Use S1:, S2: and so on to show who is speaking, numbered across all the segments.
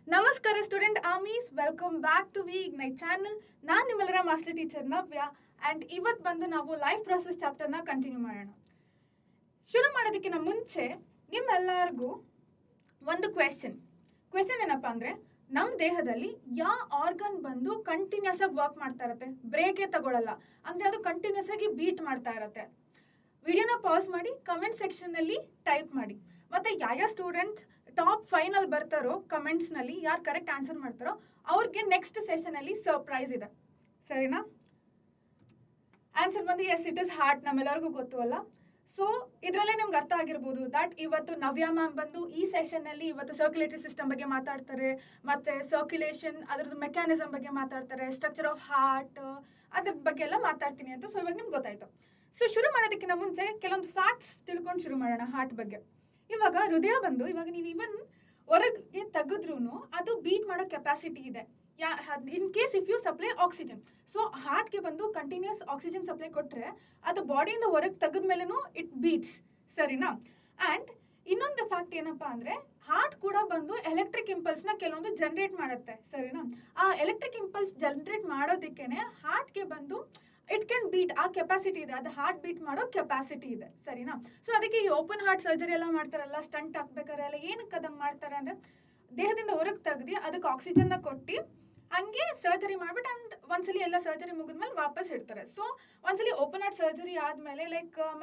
S1: ನಮಸ್ಕಾರ student armies, welcome back to we ignite channel. ನಾನು ನಿಮ್ಮೆಲ್ಲರ ಮಾಸ್ಟರ್ ಟೀಚರ್ ನವ್ಯ. ಆ್ಯಂಡ್ ಇವತ್ತು ಬಂದು ನಾವು ಲೈಫ್ ಪ್ರೋಸೆಸ್ ಚಾಪ್ಟರ್ನ ಕಂಟಿನ್ಯೂ ಮಾಡೋಣ. ಶುರು ಮಾಡೋದಕ್ಕಿಂತ ಮುಂಚೆ ನಿಮ್ಮೆಲ್ಲರಿಗೂ ಒಂದು ಕ್ವೆಶ್ಚನ್ ಏನಪ್ಪ ಅಂದರೆ, ನಮ್ಮ ದೇಹದಲ್ಲಿ ಯಾವ ಆರ್ಗನ್ ಬಂದು ಕಂಟಿನ್ಯೂಸ್ ಆಗಿ ವರ್ಕ್ ಮಾಡ್ತಾ ಇರುತ್ತೆ, ಬ್ರೇಕೇ ತಗೊಳ್ಳಲ್ಲ, ಅಂದರೆ ಅದು ಕಂಟಿನ್ಯೂಸ್ ಆಗಿ ಬೀಟ್ ಮಾಡ್ತಾ ಇರುತ್ತೆ. ವಿಡಿಯೋನ ಪಾಸ್ ಮಾಡಿ ಕಮೆಂಟ್ ಸೆಕ್ಷನ್ನಲ್ಲಿ ಟೈಪ್ ಮಾಡಿ. ಮತ್ತು ಯಾವ ಸ್ಟೂಡೆಂಟ್ಸ್ ಟಾಪ್ 5 ಬರ್ತಾರೋ ಕಮೆಂಟ್ಸ್ನಲ್ಲಿ, ಯಾರು ಕರೆಕ್ಟ್ ಆನ್ಸರ್ ಮಾಡ್ತಾರೋ ಅವ್ರಿಗೆ ನೆಕ್ಸ್ಟ್ ಸೆಷನಲ್ಲಿ ಸರ್ಪ್ರೈಸ್ ಇದೆ, ಸರಿನಾ? ಆನ್ಸರ್ ಬಂದು ಎಸ್, ಇಟ್ ಇಸ್ ಹಾರ್ಟ್. ನಮ್ಮೆಲ್ಲರಿಗೂ ಗೊತ್ತು ಅಲ್ಲ. ಸೊ ಇದರಲ್ಲೇ ನಿಮ್ಗೆ ಅರ್ಥ ಆಗಿರ್ಬೋದು ದಟ್ ಇವತ್ತು ನವ್ಯ ಮ್ಯಾಮ್ ಬಂದು ಈ ಸೆಷನ್ನಲ್ಲಿ ಇವತ್ತು ಸರ್ಕ್ಯುಲೇಟರಿ ಸಿಸ್ಟಮ್ ಬಗ್ಗೆ ಮಾತಾಡ್ತಾರೆ, ಮತ್ತು ಸರ್ಕ್ಯುಲೇಷನ್ ಅದರದ್ದು ಮೆಕ್ಯಾನಿಸಮ್ ಬಗ್ಗೆ ಮಾತಾಡ್ತಾರೆ, ಸ್ಟ್ರಕ್ಚರ್ ಆಫ್ ಹಾರ್ಟ್ ಅದ್ರ ಬಗ್ಗೆ ಎಲ್ಲ ಮಾತಾಡ್ತೀನಿ ಅಂತ. ಸೊ ಇವಾಗ ನಿಮ್ಗೆ ಗೊತ್ತಾಯ್ತು. ಸೊ ಶುರು ಮಾಡೋದಕ್ಕಿಂತ ಮುಂಚೆ ಕೆಲವೊಂದು ಫ್ಯಾಕ್ಟ್ಸ್ ತಿಳ್ಕೊಂಡು ಶುರು ಮಾಡೋಣ ಹಾರ್ಟ್ ಬಗ್ಗೆ. ಇವಾಗ ಹೃದಯ ಬಂದು ಇವಾಗ ನೀವು ಇವನ್ ಹೊರಗೆ ತೆಗೆದ್ರೂ ಅದು ಬೀಟ್ ಮಾಡೋ ಕೆಪಾಸಿಟಿ ಇದೆ, in case if you supply oxygen. So ಹಾರ್ಟ್ಗೆ ಬಂದು ಕಂಟಿನ್ಯೂಸ್ ಆಕ್ಸಿಜನ್ ಸಪ್ಲೈ ಕೊಟ್ಟರೆ ಅದು ಬಾಡಿಯಿಂದ ಹೊರಗೆ ತೆಗೆದ್ಮೇಲೆನೂ ಇಟ್ ಬೀಟ್ಸ್, ಸರಿನಾ? ಆ್ಯಂಡ್ ಇನ್ನೊಂದು ಫ್ಯಾಕ್ಟ್ ಏನಪ್ಪ ಅಂದರೆ, ಹಾರ್ಟ್ ಕೂಡ ಬಂದು ಎಲೆಕ್ಟ್ರಿಕ್ ಇಂಪಲ್ಸ್ನ ಕೆಲವೊಂದು ಜನ್ರೇಟ್ ಮಾಡುತ್ತೆ, ಸರಿನಾ? ಆ ಎಲೆಕ್ಟ್ರಿಕ್ ಇಂಪಲ್ಸ್ ಜನ್ರೇಟ್ ಮಾಡೋದಕ್ಕೇನೆ ಹಾರ್ಟ್ಗೆ ಬಂದು ಇಟ್ ಕ್ಯಾನ್ ಬೀಟ್, ಆ ಕೆಪಾಸಿಟಿ ಇದೆ, ಅದು ಹಾರ್ಟ್ ಬೀಟ್ ಮಾಡೋ ಕೆಪಾಸಿಟಿ ಇದೆ, ಸರಿನಾ? ಸೊ ಅದಕ್ಕೆ ಈ ಓಪನ್ ಹಾರ್ಟ್ ಸರ್ಜರಿ ಎಲ್ಲ ಮಾಡ್ತಾರಲ್ಲ, ಸ್ಟಂಟ್ ಹಾಕ್ಬೇಕಾರೆ ಎಲ್ಲ ಏನಕ್ಕೆ ಅದಂಗೆ ಮಾಡ್ತಾರೆ ಅಂದರೆ, ದೇಹದಿಂದ ಹೊರಗೆ ತೆಗ್ದು ಅದಕ್ಕೆ ಆಕ್ಸಿಜನ್ನ ಕೊಟ್ಟು ಹಂಗೆ ಸರ್ಜರಿ ಮಾಡ್ಬಿಟ್ಟು ಆ್ಯಂಡ್ ಒಂದ್ಸಲಿ ಎಲ್ಲ ಸರ್ಜರಿ ಮುಗಿದ್ಮೇಲೆ ವಾಪಸ್ ಇಡ್ತಾರೆ. ಸೊ ಒಂದ್ಸಲಿ ಓಪನ್ ಹಾರ್ಟ್ ಸರ್ಜರಿ ಆದಮೇಲೆ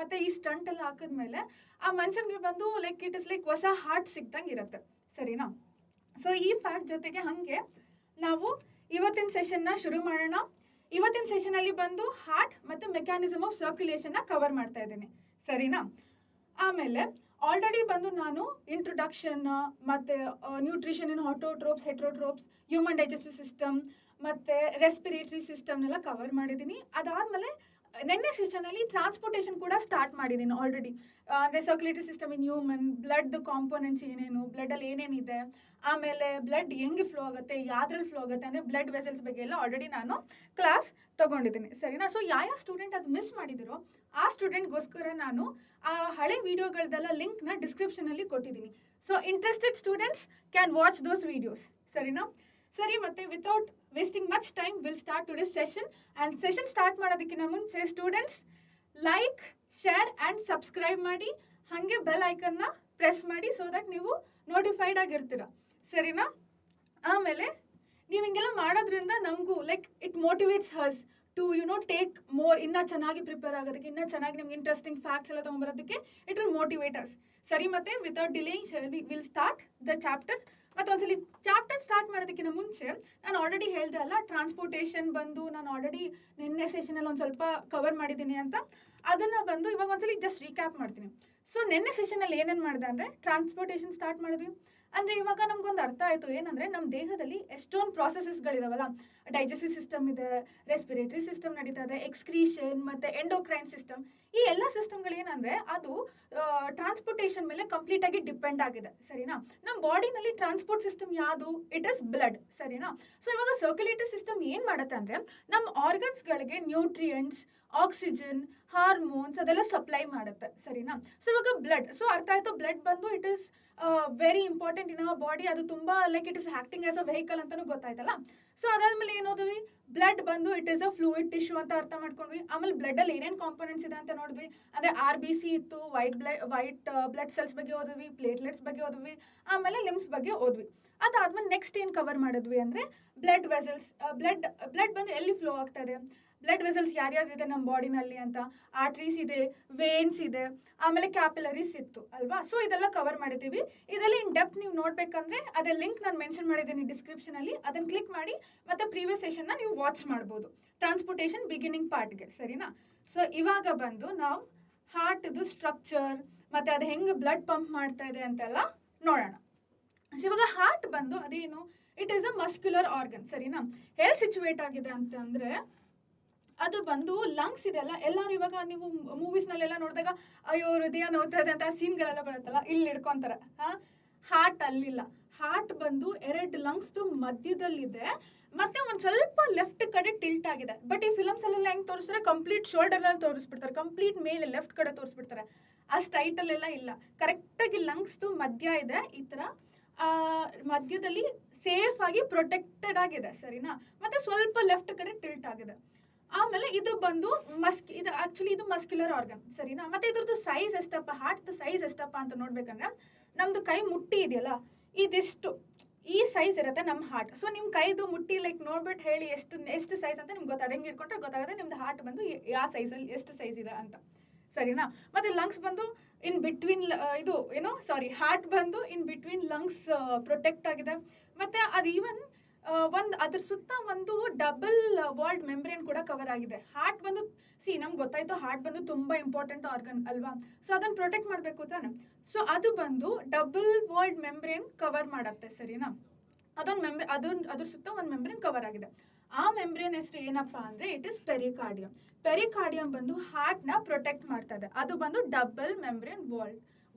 S1: ಮತ್ತೆ ಈ ಸ್ಟಂಟ್ ಎಲ್ಲ ಹಾಕಿದ್ಮೇಲೆ ಆ ಮನುಷ್ಯನಿಗೆ ಬಂದು ಇಟ್ ಇಸ್ ಹೊಸ ಹಾರ್ಟ್ ಸಿಕ್ದಂಗೆ ಇರುತ್ತೆ, ಸರಿನಾ? ಸೊ ಈ ಫ್ಯಾಕ್ಟ್ ಜೊತೆಗೆ ಹಾಗೆ ನಾವು ಇವತ್ತಿನ ಸೆಷನ್ನ ಶುರು ಮಾಡೋಣ. ಇವತ್ತಿನ ಸೆಷನಲ್ಲಿ ಬಂದು ಹಾರ್ಟ್ ಮತ್ತು ಮೆಕ್ಯಾನಿಸಮ್ ಆಫ್ ಸರ್ಕ್ಯುಲೇಷನ್ನ ಕವರ್ ಮಾಡ್ತಾ ಇದ್ದೀನಿ, ಸರಿನಾ? ಆಮೇಲೆ ಆಲ್ರೆಡಿ ಬಂದು ನಾನು ಇಂಟ್ರೊಡಕ್ಷನ್ ಮತ್ತು ನ್ಯೂಟ್ರಿಷನ್ ಇನ್ autotrophs, heterotrophs, human digestive system ಮತ್ತು ರೆಸ್ಪಿರೇಟರಿ ಸಿಸ್ಟಮ್ನೆಲ್ಲ ಕವರ್ ಮಾಡಿದ್ದೀನಿ. ಅದಾದಮೇಲೆ ನೆನ್ನೆ ಸೆಷನಲ್ಲಿ ಟ್ರಾನ್ಸ್ಪೋರ್ಟೇಷನ್ ಕೂಡ ಸ್ಟಾರ್ಟ್ ಮಾಡಿದ್ದೀನಿ ಆಲ್ರೆಡಿ. ಅಂದರೆ circulatory system in human, blood components ಏನೇನು, ಬ್ಲಡ್ಡಲ್ಲಿ ಏನೇನಿದೆ, ಆಮೇಲೆ ಬ್ಲಡ್ ಹೆಂಗೆ ಫ್ಲೋ ಆಗುತ್ತೆ, ಯಾವ್ದ್ರಲ್ಲಿ ಫ್ಲೋ ಆಗುತ್ತೆ ಅಂದರೆ ಬ್ಲಡ್ ವೆಸಲ್ಸ್ ಬಗ್ಗೆ ಎಲ್ಲ ಆಲ್ರೆಡಿ ನಾನು ಕ್ಲಾಸ್ ತೊಗೊಂಡಿದ್ದೀನಿ, ಸರಿನಾ? ಸೊ ಯಾವ ಸ್ಟೂಡೆಂಟ್ ಅದು ಮಿಸ್ ಮಾಡಿದಿರೋ ಆ ಸ್ಟೂಡೆಂಟ್ಗೋಸ್ಕರ ನಾನು ಆ ಹಳೆ ವೀಡಿಯೋಗಳದೆಲ್ಲ ಲಿಂಕ್ನ ಡಿಸ್ಕ್ರಿಪ್ಷನಲ್ಲಿ ಕೊಟ್ಟಿದ್ದೀನಿ. So interested students can watch those videos, ಸರಿನಾ? ಸರಿ, ಮತ್ತೆ without wasting much time will start today's session. And session start ಮಾಡೋದಕ್ಕಿಂತ ಮುಂಚೆ students like, share and subscribe ಮಾಡಿ, ಹಾಗೆ ಬೆಲ್ ಐಕನ್ನ ಪ್ರೆಸ್ ಮಾಡಿ, ಸೊ ದಟ್ ನೀವು ನೋಟಿಫೈಡ್ ಆಗಿರ್ತೀರ, ಸರಿನಾ? ಆಮೇಲೆ ನೀವು ಹಿಂಗೆಲ್ಲ ಮಾಡೋದ್ರಿಂದ ನಮಗೂ it motivates us to take more, ಇನ್ನೂ ಚೆನ್ನಾಗಿ ಪ್ರಿಪೇರ್ ಆಗೋದಕ್ಕೆ, ಇನ್ನೂ ಚೆನ್ನಾಗಿ ನಿಮ್ಗೆ ಇಂಟ್ರೆಸ್ಟಿಂಗ್ ಫ್ಯಾಕ್ಟ್ಸ್ ಎಲ್ಲ ತೊಗೊಂಬರೋದಕ್ಕೆ ಇಟ್ ವಿಲ್ ಮೋಟಿವೇಟ್ ಅಸ್. ಸರಿ, ಮತ್ತೆ without delaying will start the chapter. ಮತ್ತು ಒಂದ್ಸಲಿ ಚಾಪ್ಟರ್ ಸ್ಟಾರ್ಟ್ ಮಾಡೋದಕ್ಕಿಂತ ಮುಂಚೆ ನಾನು ಆಲ್ರೆಡಿ ಹೇಳಿದೆ ಅಲ್ಲ, ಟ್ರಾನ್ಸ್ಪೋರ್ಟೇಷನ್ ಬಂದು ನಾನು ಆಲ್ರೆಡಿ ನಿನ್ನೆ ಸೆಷನಲ್ಲಿ ಒಂದು ಸ್ವಲ್ಪ ಕವರ್ ಮಾಡಿದ್ದೀನಿ ಅಂತ. ಅದನ್ನು ಬಂದು ಇವಾಗ ಒಂದ್ಸಲಿ ಜಸ್ಟ್ ರೀಕ್ಯಾಪ್ ಮಾಡ್ತೀನಿ. ಸೊ ನಿನ್ನೆ ಸೆಷನಲ್ಲಿ ಏನೇನು ಮಾಡಿದೆ ಅಂದರೆ, ಟ್ರಾನ್ಸ್ಪೋರ್ಟೇಷನ್ ಸ್ಟಾರ್ಟ್ ಮಾಡಿದ್ವಿ. ಅಂದರೆ ಇವಾಗ ನಮಗೊಂದು ಅರ್ಥ ಆಯಿತು ಏನಂದರೆ, ನಮ್ಮ ದೇಹದಲ್ಲಿ ಎಷ್ಟೊಂದು ಪ್ರಾಸೆಸಸ್ಗಳಿದಾವಲ್ಲ, ಡೈಜೆಸ್ಟಿವ್ ಸಿಸ್ಟಮ್ ಇದೆ, ರೆಸ್ಪಿರೇಟರಿ ಸಿಸ್ಟಮ್ ನಡೀತಾ ಇದೆ, ಎಕ್ಸ್ಕ್ರೀಷನ್ ಮತ್ತು ಎಂಡೋಕ್ರೈನ್ ಸಿಸ್ಟಮ್. ಈ ಎಲ್ಲ ಸಿಸ್ಟಮ್ಗಳೇನಂದರೆ ಅದು ಟ್ರಾನ್ಸ್ಪೋರ್ಟೇಷನ್ ಮೇಲೆ ಕಂಪ್ಲೀಟಾಗಿ ಡಿಪೆಂಡ್ ಆಗಿದೆ, ಸರಿನಾ? ನಮ್ಮ ಬಾಡಿನಲ್ಲಿ ಟ್ರಾನ್ಸ್ಪೋರ್ಟ್ ಸಿಸ್ಟಮ್ ಯಾವುದು? ಇಟ್ ಇಸ್ ಬ್ಲಡ್, ಸರಿನಾ? ಸೊ ಇವಾಗ ಸರ್ಕ್ಯುಲೇಟರಿ ಸಿಸ್ಟಮ್ ಏನು ಮಾಡುತ್ತೆ ಅಂದರೆ, ನಮ್ಮ ಆರ್ಗನ್ಸ್ಗಳಿಗೆ ನ್ಯೂಟ್ರಿಯೆಂಟ್ಸ್, ಆಕ್ಸಿಜನ್, ಹಾರ್ಮೋನ್ಸ್ ಅದೆಲ್ಲ ಸಪ್ಲೈ ಮಾಡುತ್ತೆ, ಸರಿನಾ? ಸೊ ಇವಾಗ ಬ್ಲಡ್, ಸೊ ಅರ್ಥ ಆಯಿತು, ಬ್ಲಡ್ ಬಂದು it is very important in our body. ಅದು ತುಂಬ it is acting as a vehicle ಅಂತಲೂ ಗೊತ್ತಾಯ್ತಲ್ಲ. ಸೊ ಅದಾದಮೇಲೆ ಏನು ಓದ್ವಿ, ಬ್ಲಡ್ ಬಂದು it is a fluid tissue ಅಂತ ಅರ್ಥ ಮಾಡ್ಕೊಂಡ್ವಿ. ಆಮೇಲೆ ಬ್ಲಡ್ಡಲ್ಲಿ ಏನೇನು ಕಾಂಪೊನೆಂಟ್ಸ್ ಇದೆ ಅಂತ ನೋಡಿದ್ವಿ. ಅಂದರೆ RBC ಇತ್ತು, ವೈಟ್ ಬ್ಲಡ್ ಸೆಲ್ಸ್ ಬಗ್ಗೆ ಓದಿದ್ವಿ, ಪ್ಲೇಟ್ಲೆಟ್ಸ್ ಬಗ್ಗೆ ಓದಿದ್ವಿ, ಆಮೇಲೆ ಲಿಮ್ಸ್ ಬಗ್ಗೆ ಓದ್ವಿ. ಅದಾದಮೇಲೆ ನೆಕ್ಸ್ಟ್ ಏನು ಕವರ್ ಮಾಡಿದ್ವಿ ಅಂದರೆ, ಬ್ಲಡ್ ವೆಸಲ್ಸ್, ಬ್ಲಡ್ ಬಂದು ಎಲ್ಲಿ ಫ್ಲೋ ಆಗ್ತಾ ಇದೆ, ಬ್ಲಡ್ ವೆಸಲ್ಸ್ ಯಾರ್ಯಾವ್ದಿದೆ ನಮ್ಮ ಬಾಡಿನಲ್ಲಿ ಅಂತ, ಆರ್ಟ್ರೀಸ್ ಇದೆ, ವೇನ್ಸ್ ಇದೆ, ಆಮೇಲೆ ಕ್ಯಾಪಿಲರೀಸ್ ಇತ್ತು ಅಲ್ವಾ? ಸೊ ಇದೆಲ್ಲ ಕವರ್ ಮಾಡಿದ್ದೀವಿ. ಇದೆಲ್ಲ ಇನ್ ಡೆಪ್ತ್ ನೀವು ನೋಡಬೇಕಂದ್ರೆ ಅದೇ ಲಿಂಕ್ ನಾನು ಮೆನ್ಷನ್ ಮಾಡಿದ್ದೀನಿ ಡಿಸ್ಕ್ರಿಪ್ಷನಲ್ಲಿ, ಅದನ್ನು ಕ್ಲಿಕ್ ಮಾಡಿ ಮತ್ತು ಪ್ರೀವಿಯಸ್ ಸೆಷನ್ನ ನೀವು ವಾಚ್ ಮಾಡ್ಬೋದು, ಟ್ರಾನ್ಸ್ಪೋರ್ಟೇಷನ್ ಬಿಗಿನಿಂಗ್ ಪಾರ್ಟ್ಗೆ, ಸರಿನಾ? ಸೊ ಇವಾಗ ಬಂದು ನಾವು ಹಾರ್ಟ್ದು ಸ್ಟ್ರಕ್ಚರ್ ಮತ್ತು ಅದು ಹೆಂಗೆ ಬ್ಲಡ್ ಪಂಪ್ ಮಾಡ್ತಾ ಇದೆ ಅಂತೆಲ್ಲ ನೋಡೋಣ. ಸೊ ಇವಾಗ ಹಾರ್ಟ್ ಬಂದು ಅದೇನು, it is a muscular organ, ಸರಿನಾ? ಎಲ್ಲಿ ಸಿಚುವೇಟ್ ಆಗಿದೆ ಅಂತಂದರೆ, ಅದು ಬಂದು ಲಂಗ್ಸ್ ಇದೆಯಲ್ಲ, ಎಲ್ಲರೂ ಇವಾಗ ನೀವು ಮೂವೀಸ್ನಲ್ಲೆಲ್ಲ ನೋಡಿದಾಗ ಅಯ್ಯೋ ಹೃದಯ ನೋಡ್ತಾ ಇದೆ ಅಂತ ಸೀನ್ಗಳೆಲ್ಲ ಬರುತ್ತಲ್ಲ, ಇಲ್ಲಿ ಹಿಡ್ಕೊತಾರೆ. ಹಾರ್ಟ್ ಅಲ್ಲಿಲ್ಲ, ಹಾರ್ಟ್ ಬಂದು 2 ಲಂಗ್ಸ್ದು ಮಧ್ಯದಲ್ಲಿದೆ, ಮತ್ತೆ ಒಂದು ಸ್ವಲ್ಪ ಲೆಫ್ಟ್ ಕಡೆ ಟಿಲ್ಟ್ ಆಗಿದೆ. ಬಟ್ ಈ ಫಿಲಮ್ಸಲ್ಲೆಲ್ಲ ಹೆಂಗೆ ತೋರಿಸ್ತಾರೆ, ಕಂಪ್ಲೀಟ್ ಶೋಲ್ಡರ್ನಲ್ಲಿ ತೋರಿಸ್ಬಿಡ್ತಾರೆ, ಕಂಪ್ಲೀಟ್ ಮೇಲೆ ಲೆಫ್ಟ್ ಕಡೆ ತೋರಿಸ್ಬಿಡ್ತಾರೆ. ಅಷ್ಟು ಟೈಟಲ್ಲೆಲ್ಲ ಇಲ್ಲ, ಕರೆಕ್ಟಾಗಿ ಲಂಗ್ಸ್ದು ಮಧ್ಯ ಇದೆ, ಈ ಥರ ಮಧ್ಯದಲ್ಲಿ ಸೇಫ್ ಆಗಿ ಪ್ರೊಟೆಕ್ಟೆಡ್ ಆಗಿದೆ, ಸರಿನಾ. ಮತ್ತೆ ಸ್ವಲ್ಪ ಲೆಫ್ಟ್ ಕಡೆ ಟಿಲ್ಟ್ ಆಗಿದೆ. ಆಮೇಲೆ ಇದು ಬಂದು ಇದು ಆಕ್ಚುಲಿ ಇದು ಮಸ್ಕ್ಯುಲರ್ ಆರ್ಗನ್, ಸರಿನಾ. ಮತ್ತೆ ಇದ್ರದ್ದು ಸೈಜ್ ಎಷ್ಟಪ್ಪ, ಹಾರ್ಟ್ ಸೈಜ್ ಎಷ್ಟಪ್ಪ ಅಂತ ನೋಡ್ಬೇಕಂದ್ರೆ ನಮ್ದು ಕೈ ಮುಟ್ಟಿ ಇದೆಯಲ್ಲ, ಇದಿಷ್ಟು ಈ ಸೈಜ್ ಇರುತ್ತೆ ನಮ್ಮ ಹಾರ್ಟ್. ಸೊ ನಿಮ್ಮ ಕೈದು ಮುಟ್ಟಿ ಲೈಕ್ ನೋಡ್ಬಿಟ್ಟು ಹೇಳಿ ಎಷ್ಟು ಸೈಜ್ ಅಂತ ನಿಮ್ಗೆ ಗೊತ್ತಾಗ, ಹೆಂಗೆ ಇಟ್ಕೊಂಡ್ರೆ ಗೊತ್ತಾಗುತ್ತೆ ನಿಮ್ದು ಹಾರ್ಟ್ ಬಂದು ಯಾವ ಸೈಜಲ್ಲಿ ಎಷ್ಟು ಸೈಜ್ ಇದೆ ಅಂತ, ಸರಿನಾ. ಮತ್ತೆ ಲಂಗ್ಸ್ ಬಂದು ಇನ್ ಬಿಟ್ವೀನ್ ಹಾರ್ಟ್ ಬಂದು ಇನ್ ಬಿಟ್ವೀನ್ ಲಂಗ್ಸ್ ಪ್ರೊಟೆಕ್ಟ್ ಆಗಿದೆ. ಮತ್ತೆ ಅದು ಈವನ್ ಅದ್ರ ಸುತ್ತ ಒಂದು ಡಬಲ್ ವಾಲ್ಡ್ ಮೆಂಬ್ರೇನ್ ಕೂಡ ಕವರ್ ಆಗಿದೆ. ಹಾರ್ಟ್ ಬಂದು ನಮ್ಗೆ ಗೊತ್ತಾಯ್ತು ಹಾರ್ಟ್ ಬಂದು ತುಂಬಾ ಇಂಪಾರ್ಟೆಂಟ್ ಆರ್ಗನ್ ಅಲ್ವಾ. ಸೊ ಅದನ್ನ ಪ್ರೊಟೆಕ್ಟ್ ಮಾಡಬೇಕು ತಾನೆ. ಸೊ ಅದು ಬಂದು ಡಬಲ್ ವಾಲ್ಡ್ ಮೆಂಬ್ರೇನ್ ಕವರ್ ಮಾಡತ್ತೆ, ಸರಿನಾ. ಅದ್ರ ಸುತ್ತ ಒಂದು ಮೆಂಬ್ರೇನ್ ಕವರ್ ಆಗಿದೆ. ಆ ಮೆಂಬ್ರೇನ್ ಹೆಸರು ಏನಪ್ಪಾ ಅಂದ್ರೆ ಇಟ್ ಇಸ್ ಪೆರಿಕಾರ್ಡಿಯಂ. ಪೆರಿಕಾರ್ಡಿಯಂ ಬಂದು ಹಾರ್ಟ್ ನ ಪ್ರೊಟೆಕ್ಟ್ ಮಾಡ್ತಾ ಇದೆ. ಅದು ಬಂದು ಡಬಲ್ ಮೆಂಬ್ರೇನ್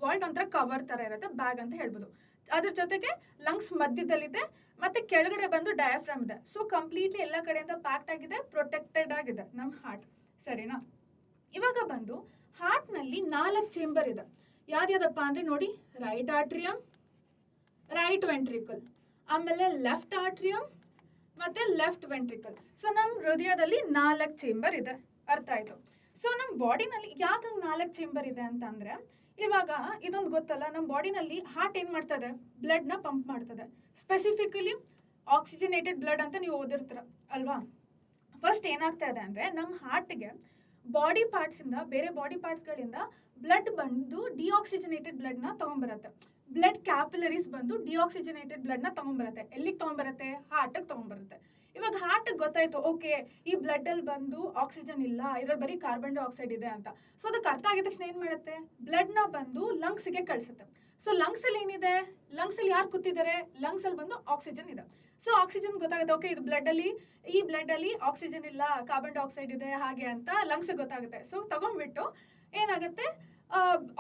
S1: ವಾಲ್ಡ್ ಒಂಥರ ಕವರ್ ತರ ಇರುತ್ತೆ, ಬ್ಯಾಗ್ ಅಂತ ಹೇಳ್ಬೋದು. ಅದ್ರ ಜೊತೆಗೆ ಲಂಗ್ಸ್ ಮಧ್ಯದಲ್ಲಿದೆ, ಮತ್ತೆ ಕೆಳಗಡೆ ಬಂದು ಡಯಾಫ್ರಾಮ್ ಇದೆ. ಸೊ ಕಂಪ್ಲೀಟ್ಲಿ ಎಲ್ಲ ಕಡೆಯಿಂದ ಪ್ಯಾಕ್ಟ್ ಆಗಿದೆ, ಪ್ರೊಟೆಕ್ಟೆಡ್ ಆಗಿದೆ ನಮ್ಮ ಹಾರ್ಟ್, ಸರಿನಾ. ಇವಾಗ ಬಂದು ಹಾರ್ಟ್ ನಲ್ಲಿ 4 ಚೇಂಬರ್ ಇದೆ. ಯಾವ್ದಪ್ಪ ಅಂದ್ರೆ ನೋಡಿ, ರೈಟ್ ಆಟ್ರಿಯಂ, ರೈಟ್ ವೆಂಟ್ರಿಕಲ್, ಆಮೇಲೆ ಲೆಫ್ಟ್ ಆಟ್ರಿಯಂ ಮತ್ತೆ ಲೆಫ್ಟ್ ವೆಂಟ್ರಿಕಲ್. ಸೊ ನಮ್ಮ ಹೃದಯದಲ್ಲಿ 4 ಚೇಂಬರ್ ಇದೆ, ಅರ್ಥ ಆಯ್ತು. ಸೊ ನಮ್ಮ ಬಾಡಿನಲ್ಲಿ ಯಾಕೆ 4 ಚೇಂಬರ್ ಇದೆ ಅಂತ ಅಂದ್ರೆ, ಇವಾಗ ಇದೊಂದು ಗೊತ್ತಲ್ಲ, ನಮ್ಮ ಬಾಡಿನಲ್ಲಿ ಹಾರ್ಟ್ ಏನ್ ಮಾಡ್ತದೆ, ಬ್ಲಡ್ ನ ಪಂಪ್ ಮಾಡ್ತದೆ. ಸ್ಪೆಸಿಫಿಕಲಿ ಆಕ್ಸಿಜನೇಟೆಡ್ ಬ್ಲಡ್ ಅಂತ ನೀವು ಓದಿರ್ತೀರ ಅಲ್ವಾ. ಫಸ್ಟ್ ಏನಾಗ್ತಾ ಇದೆ ಅಂದ್ರೆ ನಮ್ಮ ಹಾರ್ಟ್ಗೆ ಬಾಡಿ ಪಾರ್ಟ್ಸ್ ಇಂದ, ಬೇರೆ ಬಾಡಿ ಪಾರ್ಟ್ಸ್ ಗಳಿಂದ ಬ್ಲಡ್ ಬಂದು ಡಿಆಕ್ಸಿಜನೇಟೆಡ್ ಬ್ಲಡ್ ನ ತಗೊಂಡ್ಬರತ್ತೆ. ಬ್ಲಡ್ ಕ್ಯಾಪಿಲರೀಸ್ ಬಂದು ಡಿಆಕ್ಸಿಜನೇಟೆಡ್ ಬ್ಲಡ್ ನ ತಗೊಂಡ್ಬರತ್ತೆ. ಎಲ್ಲಿಗೆ ತಗೊಂಡ್ಬರತ್ತೆ, ಹಾರ್ಟ್ಗೆ ತಗೊಂಡ್ಬರುತ್ತೆ. ಇವಾಗ ಹಾರ್ಟ್ ಗೊತ್ತಾಯ್ತು, ಓಕೆ ಈ ಬ್ಲಡ್ ಅಲ್ಲಿ ಬಂದು ಆಕ್ಸಿಜನ್ ಇಲ್ಲ, ಇದ್ರಲ್ಲಿ ಬರೀ ಕಾರ್ಬನ್ ಡೈಆಕ್ಸೈಡ್ ಇದೆ ಅಂತ. ಸೊ ಅದಕ್ಕೆ ಅರ್ಥ ಆಗಿದ ತಕ್ಷಣ ಏನ್ ಮಾಡುತ್ತೆ, ಬ್ಲಡ್ ನ ಬಂದು ಲಂಗ್ಸ್ ಗೆ ಕಳ್ಸುತ್ತೆ. ಸೊ ಲಂಗ್ಸ್ ಅಲ್ಲಿ ಏನಿದೆ, ಲಂಗ್ಸ್ ಅಲ್ಲಿ ಯಾರು ಕೂತಿದ್ದಾರೆ, ಲಂಗ್ಸ್ ಅಲ್ಲಿ ಬಂದು ಆಕ್ಸಿಜನ್ ಇದೆ. ಸೊ ಆಕ್ಸಿಜನ್ ಗೊತ್ತಾಗುತ್ತೆ, ಓಕೆ ಇದು ಈ ಬ್ಲಡ್ ಅಲ್ಲಿ ಆಕ್ಸಿಜನ್ ಇಲ್ಲ, ಕಾರ್ಬನ್ ಡೈಆಕ್ಸೈಡ್ ಇದೆ ಹಾಗೆ ಅಂತ ಲಂಗ್ಸ್ ಗೊತ್ತಾಗುತ್ತೆ. ಸೊ ತಗೊಂಡ್ಬಿಟ್ಟು ಏನಾಗುತ್ತೆ,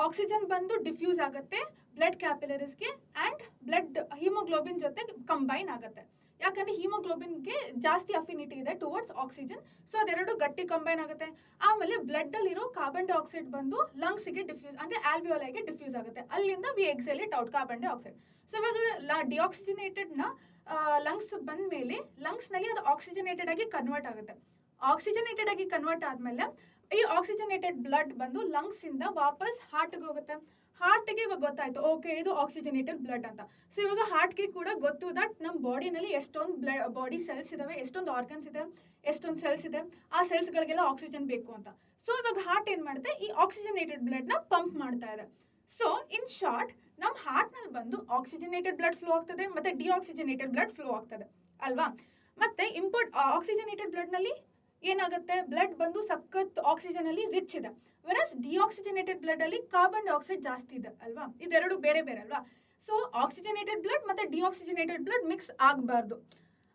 S1: ಆಕ್ಸಿಜನ್ ಬಂದು ಡಿಫ್ಯೂಸ್ ಆಗುತ್ತೆ ಬ್ಲಡ್ ಕ್ಯಾಪಿಲರೀಸ್ಗೆ ಅಂಡ್ ಬ್ಲಡ್ ಹಿಮೋಗ್ಲೋಬಿನ್ ಜೊತೆ ಕಂಬೈನ್ ಆಗುತ್ತೆ. ಯಾಕಂದ್ರೆ ಹಿಮೋಗ್ಲೋಬಿನ್ಗೆ ಜಾಸ್ತಿ ಅಫಿನಿಟಿ ಇದೆ ಟುವರ್ಡ್ಸ್ ಆಕ್ಸಿಜನ್. ಸೊ ಅದೆರಡು ಗಟ್ಟಿ ಕಂಬೈನ್ ಆಗುತ್ತೆ. ಆಮೇಲೆ ಬ್ಲಡ್ ಅಲ್ಲಿರೋ ಕಾರ್ಬನ್ ಡೈಆಕ್ಸೈಡ್ ಬಂದು ಲಂಗ್ಸ್ಗೆ ಡಿಫ್ಯೂಸ್ ಅಂದ್ರೆ ಆಲ್ವಿಯೋಲೈಗೆ ಡಿಫ್ಯೂಸ್ ಆಗುತ್ತೆ. ಅಲ್ಲಿಂದ we exhale it out carbon dioxide. So ಇವಾಗ ಡಿಆಕ್ಸಿಜನೇಟೆಡ್ ನ ಲಂಗ್ಸ್ ಬಂದ ಮೇಲೆ ಲಂಗ್ಸ್ ನಲ್ಲಿ ಅದು ಆಕ್ಸಿಜನೇಟೆಡ್ ಆಗಿ ಕನ್ವರ್ಟ್ ಆಗುತ್ತೆ. ಆಕ್ಸಿಜನೇಟೆಡ್ ಆಗಿ ಕನ್ವರ್ಟ್ ಆದ್ಮೇಲೆ ಈ ಆಕ್ಸಿಜನೇಟೆಡ್ ಬ್ಲಡ್ ಬಂದು ಲಂಗ್ಸ್ ಇಂದ ವಾಪಸ್ ಹಾರ್ಟ್ಗೆ ಹೋಗುತ್ತೆ. ಹಾರ್ಟ್ಗೆ ಇವಾಗ ಗೊತ್ತಾಯ್ತು, ಓಕೆ ಇದು ಆಕ್ಸಿಜನೇಟೆಡ್ ಬ್ಲಡ್ ಅಂತ. ಸೊ ಇವಾಗ ಹಾರ್ಟ್ಗೆ ಕೂಡ ಗೊತ್ತು ದಟ್ ನಮ್ಮ ಬಾಡಿನಲ್ಲಿ ಎಷ್ಟೊಂದು ಬಾಡಿ ಸೆಲ್ಸ್ ಇದಾವೆ, ಎಷ್ಟೊಂದು ಆರ್ಗನ್ಸ್ ಇದೆ, ಎಷ್ಟೊಂದು ಸೆಲ್ಸ್ ಇದೆ, ಆ ಸೆಲ್ಸ್ಗಳಿಗೆಲ್ಲ ಆಕ್ಸಿಜನ್ ಬೇಕು ಅಂತ. ಸೊ ಇವಾಗ ಹಾರ್ಟ್ ಏನ್ ಮಾಡುತ್ತೆ, ಈ ಆಕ್ಸಿಜನೇಟೆಡ್ ಬ್ಲಡ್ ನ ಪಂಪ್ ಮಾಡ್ತಾ ಇದೆ. ಸೊ ಇನ್ ಶಾರ್ಟ್ ನಮ್ಮ ಹಾರ್ಟ್ ನಲ್ಲಿ ಬಂದು ಆಕ್ಸಿಜನೇಟೆಡ್ ಬ್ಲಡ್ ಫ್ಲೋ ಆಗ್ತದೆ, ಮತ್ತೆ ಡಿಆಕ್ಸಿಜನೇಟೆಡ್ ಬ್ಲಡ್ ಫ್ಲೋ ಆಗ್ತದೆ ಅಲ್ವಾ. ಮತ್ತೆ ಆಕ್ಸಿಜನೇಟೆಡ್ ಬ್ಲಡ್ ನಲ್ಲಿ ಏನಾಗುತ್ತೆ, ಬ್ಲಡ್ ಬಂದು ಸಖತ್ ಆಕ್ಸಿಜನ್ ಅಲ್ಲಿ ರಿಚ್ ಇದೆ. ವೆರಸ್ ಡಿಆಕ್ಸಿಜನೇಟೆಡ್ ಬ್ಲಡ್ ಅಲ್ಲಿ ಕಾರ್ಬನ್ ಡೈಆಕ್ಸೈಡ್ ಜಾಸ್ತಿ ಇದೆ ಅಲ್ವಾ. ಇದೆರಡು ಬೇರೆ ಬೇರೆ ಅಲ್ವಾ. ಸೊ ಆಕ್ಸಿಜನೇಟೆಡ್ ಬ್ಲಡ್ ಮತ್ತೆ ಡಿಆಕ್ಸಿಜನೇಟೆಡ್ ಬ್ಲಡ್ ಮಿಕ್ಸ್ ಆಗಬಾರ್ದು.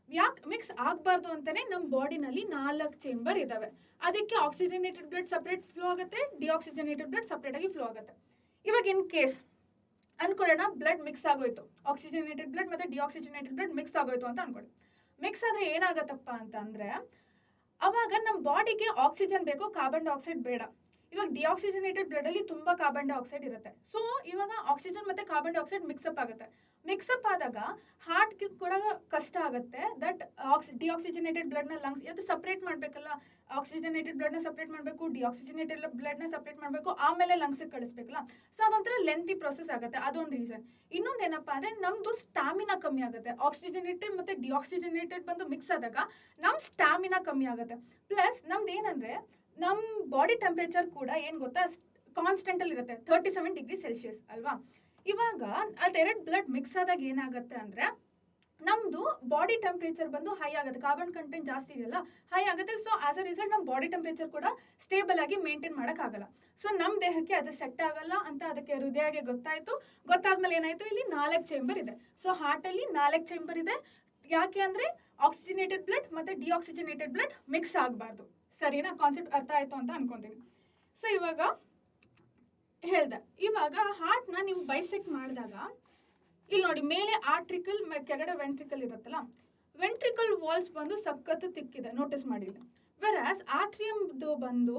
S1: ಯಾಕೆ ಮಿಕ್ಸ್ ಆಗಬಾರ್ದು ಅಂತಾನೆ ನಮ್ಮ ಬಾಡಿನಲ್ಲಿ 4 ಚೇಂಬರ್ ಇದಾವೆ. ಅದಕ್ಕೆ ಆಕ್ಸಿಜನೇಟೆಡ್ ಬ್ಲಡ್ ಸಪ್ರೇಟ್ ಫ್ಲೋ ಆಗುತ್ತೆ, ಡಿಆಕ್ಸಿಜನೇಟೆಡ್ ಬ್ಲಡ್ ಸಪ್ರೇಟ್ ಆಗಿ ಫ್ಲೋ ಆಗುತ್ತೆ. ಇವಾಗ ಇನ್ ಕೇಸ್ ಅನ್ಕೊಳ್ಳೋಣ ಬ್ಲಡ್ ಮಿಕ್ಸ್ ಆಗೋಯ್ತು, ಆಕ್ಸಿಜನೇಟೆಡ್ ಬ್ಲಡ್ ಮತ್ತೆ ಡಿಆಕ್ಸಿಜನೇಟೆಡ್ ಬ್ಲಡ್ ಮಿಕ್ಸ್ ಆಗೋಯ್ತು ಅಂತ ಅನ್ಕೊಳ್ಳಿ. ಮಿಕ್ಸ್ ಆದ್ರೆ ಏನಾಗತ್ತಪ್ಪ ಅಂತ ಅಂದ್ರೆ ಅವಾಗ ನಮ್ಮ ಬಾಡಿಗೆ ಆಕ್ಸಿಜನ್ ಬೇಕು, ಕಾರ್ಬನ್ ಡೈಆಕ್ಸೈಡ್ ಬೇಡ. ಇವಾಗ ಡಿಆಕ್ಸಿಜನೇಟೆಡ್ ಬ್ಲಡ್ ಅಲ್ಲಿ ತುಂಬಾ ಕಾರ್ಬನ್ ಡೈಆಕ್ಸೈಡ್ ಇರುತ್ತೆ. ಸೊ ಇವಾಗ ಆಕ್ಸಿಜನ್ ಮತ್ತೆ ಕಾರ್ಬನ್ ಡೈಆಕ್ಸೈಡ್ ಮಿಕ್ಸಪ್ ಆಗುತ್ತೆ. ಮಿಕ್ಸಪ್ ಆದಾಗ ಹಾರ್ಟ್ಗೆ ಕೂಡ ಕಷ್ಟ ಆಗುತ್ತೆ ದಟ್ ಡಿಆಕ್ಸಿಜನೇಟೆಡ್ ಬ್ಲಡ್ ನ ಲಂಗ್ಸ್ ಅದು ಸಪ್ರೇಟ್ ಮಾಡ್ಬೇಕಲ್ಲ. ಆಕ್ಸಿಜನೇಟೆಡ್ ಬ್ಲಡ್ ನ ಸಪ್ರೇಟ್ ಮಾಡಬೇಕು, ಡಿಆಕ್ಸಿಜನೇಟೆಡ್ ಬ್ಲಡ್ ನ ಸಪ್ರೇಟ್ ಮಾಡಬೇಕು, ಆಮೇಲೆ ಲಂಗ್ಸ್ ಕಳಿಸ್ಬೇಕಲ್ಲ. ಸೊ ಅದೊಂಥರ ಲೆಂತಿ ಪ್ರೊಸೆಸ್ ಆಗುತ್ತೆ, ಅದೊಂದು ರೀಸನ್. ಇನ್ನೊಂದು ಏನಪ್ಪಾ ಅಂದ್ರೆ ನಮ್ದು ಸ್ಟಾಮಿನಾ ಕಮ್ಮಿ ಆಗುತ್ತೆ. ಆಕ್ಸಿಜನೇಟೆಡ್ ಮತ್ತೆ ಡಿಆಕ್ಸಿಜನೇಟೆಡ್ ಬಂದು ಮಿಕ್ಸ್ ಆದಾಗ ನಮ್ ಸ್ಟಾಮಿನಾ ಕಮ್ಮಿ ಆಗುತ್ತೆ. ಪ್ಲಸ್ ನಮ್ದು ಏನಂದ್ರೆ ನಮ್ ಬಾಡಿ ಟೆಂಪರೇಚರ್ ಕೂಡ ಏನ್ ಗೊತ್ತಾ, ಕಾನ್ಸ್ಟೆಂಟ್ ಅಲ್ಲಿ ಇರುತ್ತೆ, 37 ಡಿಗ್ರಿ ಸೆಲ್ಸಿಯಸ್ ಅಲ್ವಾ. ಇವಾಗ ಅದೆರಡು ಬ್ಲಡ್ ಮಿಕ್ಸ್ ಆದಾಗ ಏನಾಗುತ್ತೆ ಅಂದ್ರೆ ನಮ್ದು ಬಾಡಿ ಟೆಂಪರೇಚರ್ ಬಂದು ಹೈ ಆಗುತ್ತೆ, ಕಾರ್ಬನ್ ಕಂಟೆಂಟ್ ಜಾಸ್ತಿ ಇದೆಯಲ್ಲ ಹೈ ಆಗುತ್ತೆ. ಸೊ ಆಸ್ ಅ ರಿಸಲ್ಟ್ ನಮ್ಮ ಬಾಡಿ ಟೆಂಪರೇಚರ್ ಕೂಡ ಸ್ಟೇಬಲ್ ಆಗಿ ಮೇಂಟೈನ್ ಮಾಡೋಕ್ಕಾಗಲ್ಲ. ಸೊ ನಮ್ಮ ದೇಹಕ್ಕೆ ಅದು ಸೆಟ್ ಆಗಲ್ಲ ಅಂತ ಅದಕ್ಕೆ ಹೃದಯಗೆ ಗೊತ್ತಾಯ್ತು. ಗೊತ್ತಾದ್ಮೇಲೆ ಏನಾಯ್ತು, ಇಲ್ಲಿ 4 ಚೇಂಬರ್ ಇದೆ. ಸೊ ಹಾರ್ಟ್ ಅಲ್ಲಿ 4 ಚೇಂಬರ್ ಇದೆ. ಯಾಕೆ ಅಂದ್ರೆ ಆಕ್ಸಿಜನೇಟೆಡ್ ಬ್ಲಡ್ ಮತ್ತೆ ಡಿಆಕ್ಸಿಜನೇಟೆಡ್ ಬ್ಲಡ್ ಮಿಕ್ಸ್ ಆಗಬಾರ್ದು. ಸರಿನಾ, ಕಾನ್ಸೆಪ್ಟ್ ಅರ್ಥ ಆಯ್ತು ಅಂತ ಅನ್ಕೊಂತೀನಿ. ಸೊ ಇವಾಗ ಹೇಳ್ದೆ, ಇವಾಗ ಹಾರ್ಟ್ ನ ನೀವು ಬೈಸೆಕ್ಟ್ ಮಾಡಿದಾಗ ಇಲ್ಲಿ ನೋಡಿ, ಮೇಲೆ ಆರ್ಟ್ರಿಕಲ್ ಕೆಳಗಡೆ ವೆಂಟ್ರಿಕಲ್ ಇರುತ್ತಲ್ಲ, ವೆಂಟ್ರಿಕಲ್ ವಾಲ್ಸ್ ಬಂದು ಸಖತ್ ತಿಕ್ಕಿದೆ, ನೋಟಿಸ್ ಮಾಡಿಲ್ಲ. ವೆರಾಸ್ ಆಟ್ರಿಯಮ್ದು ಬಂದು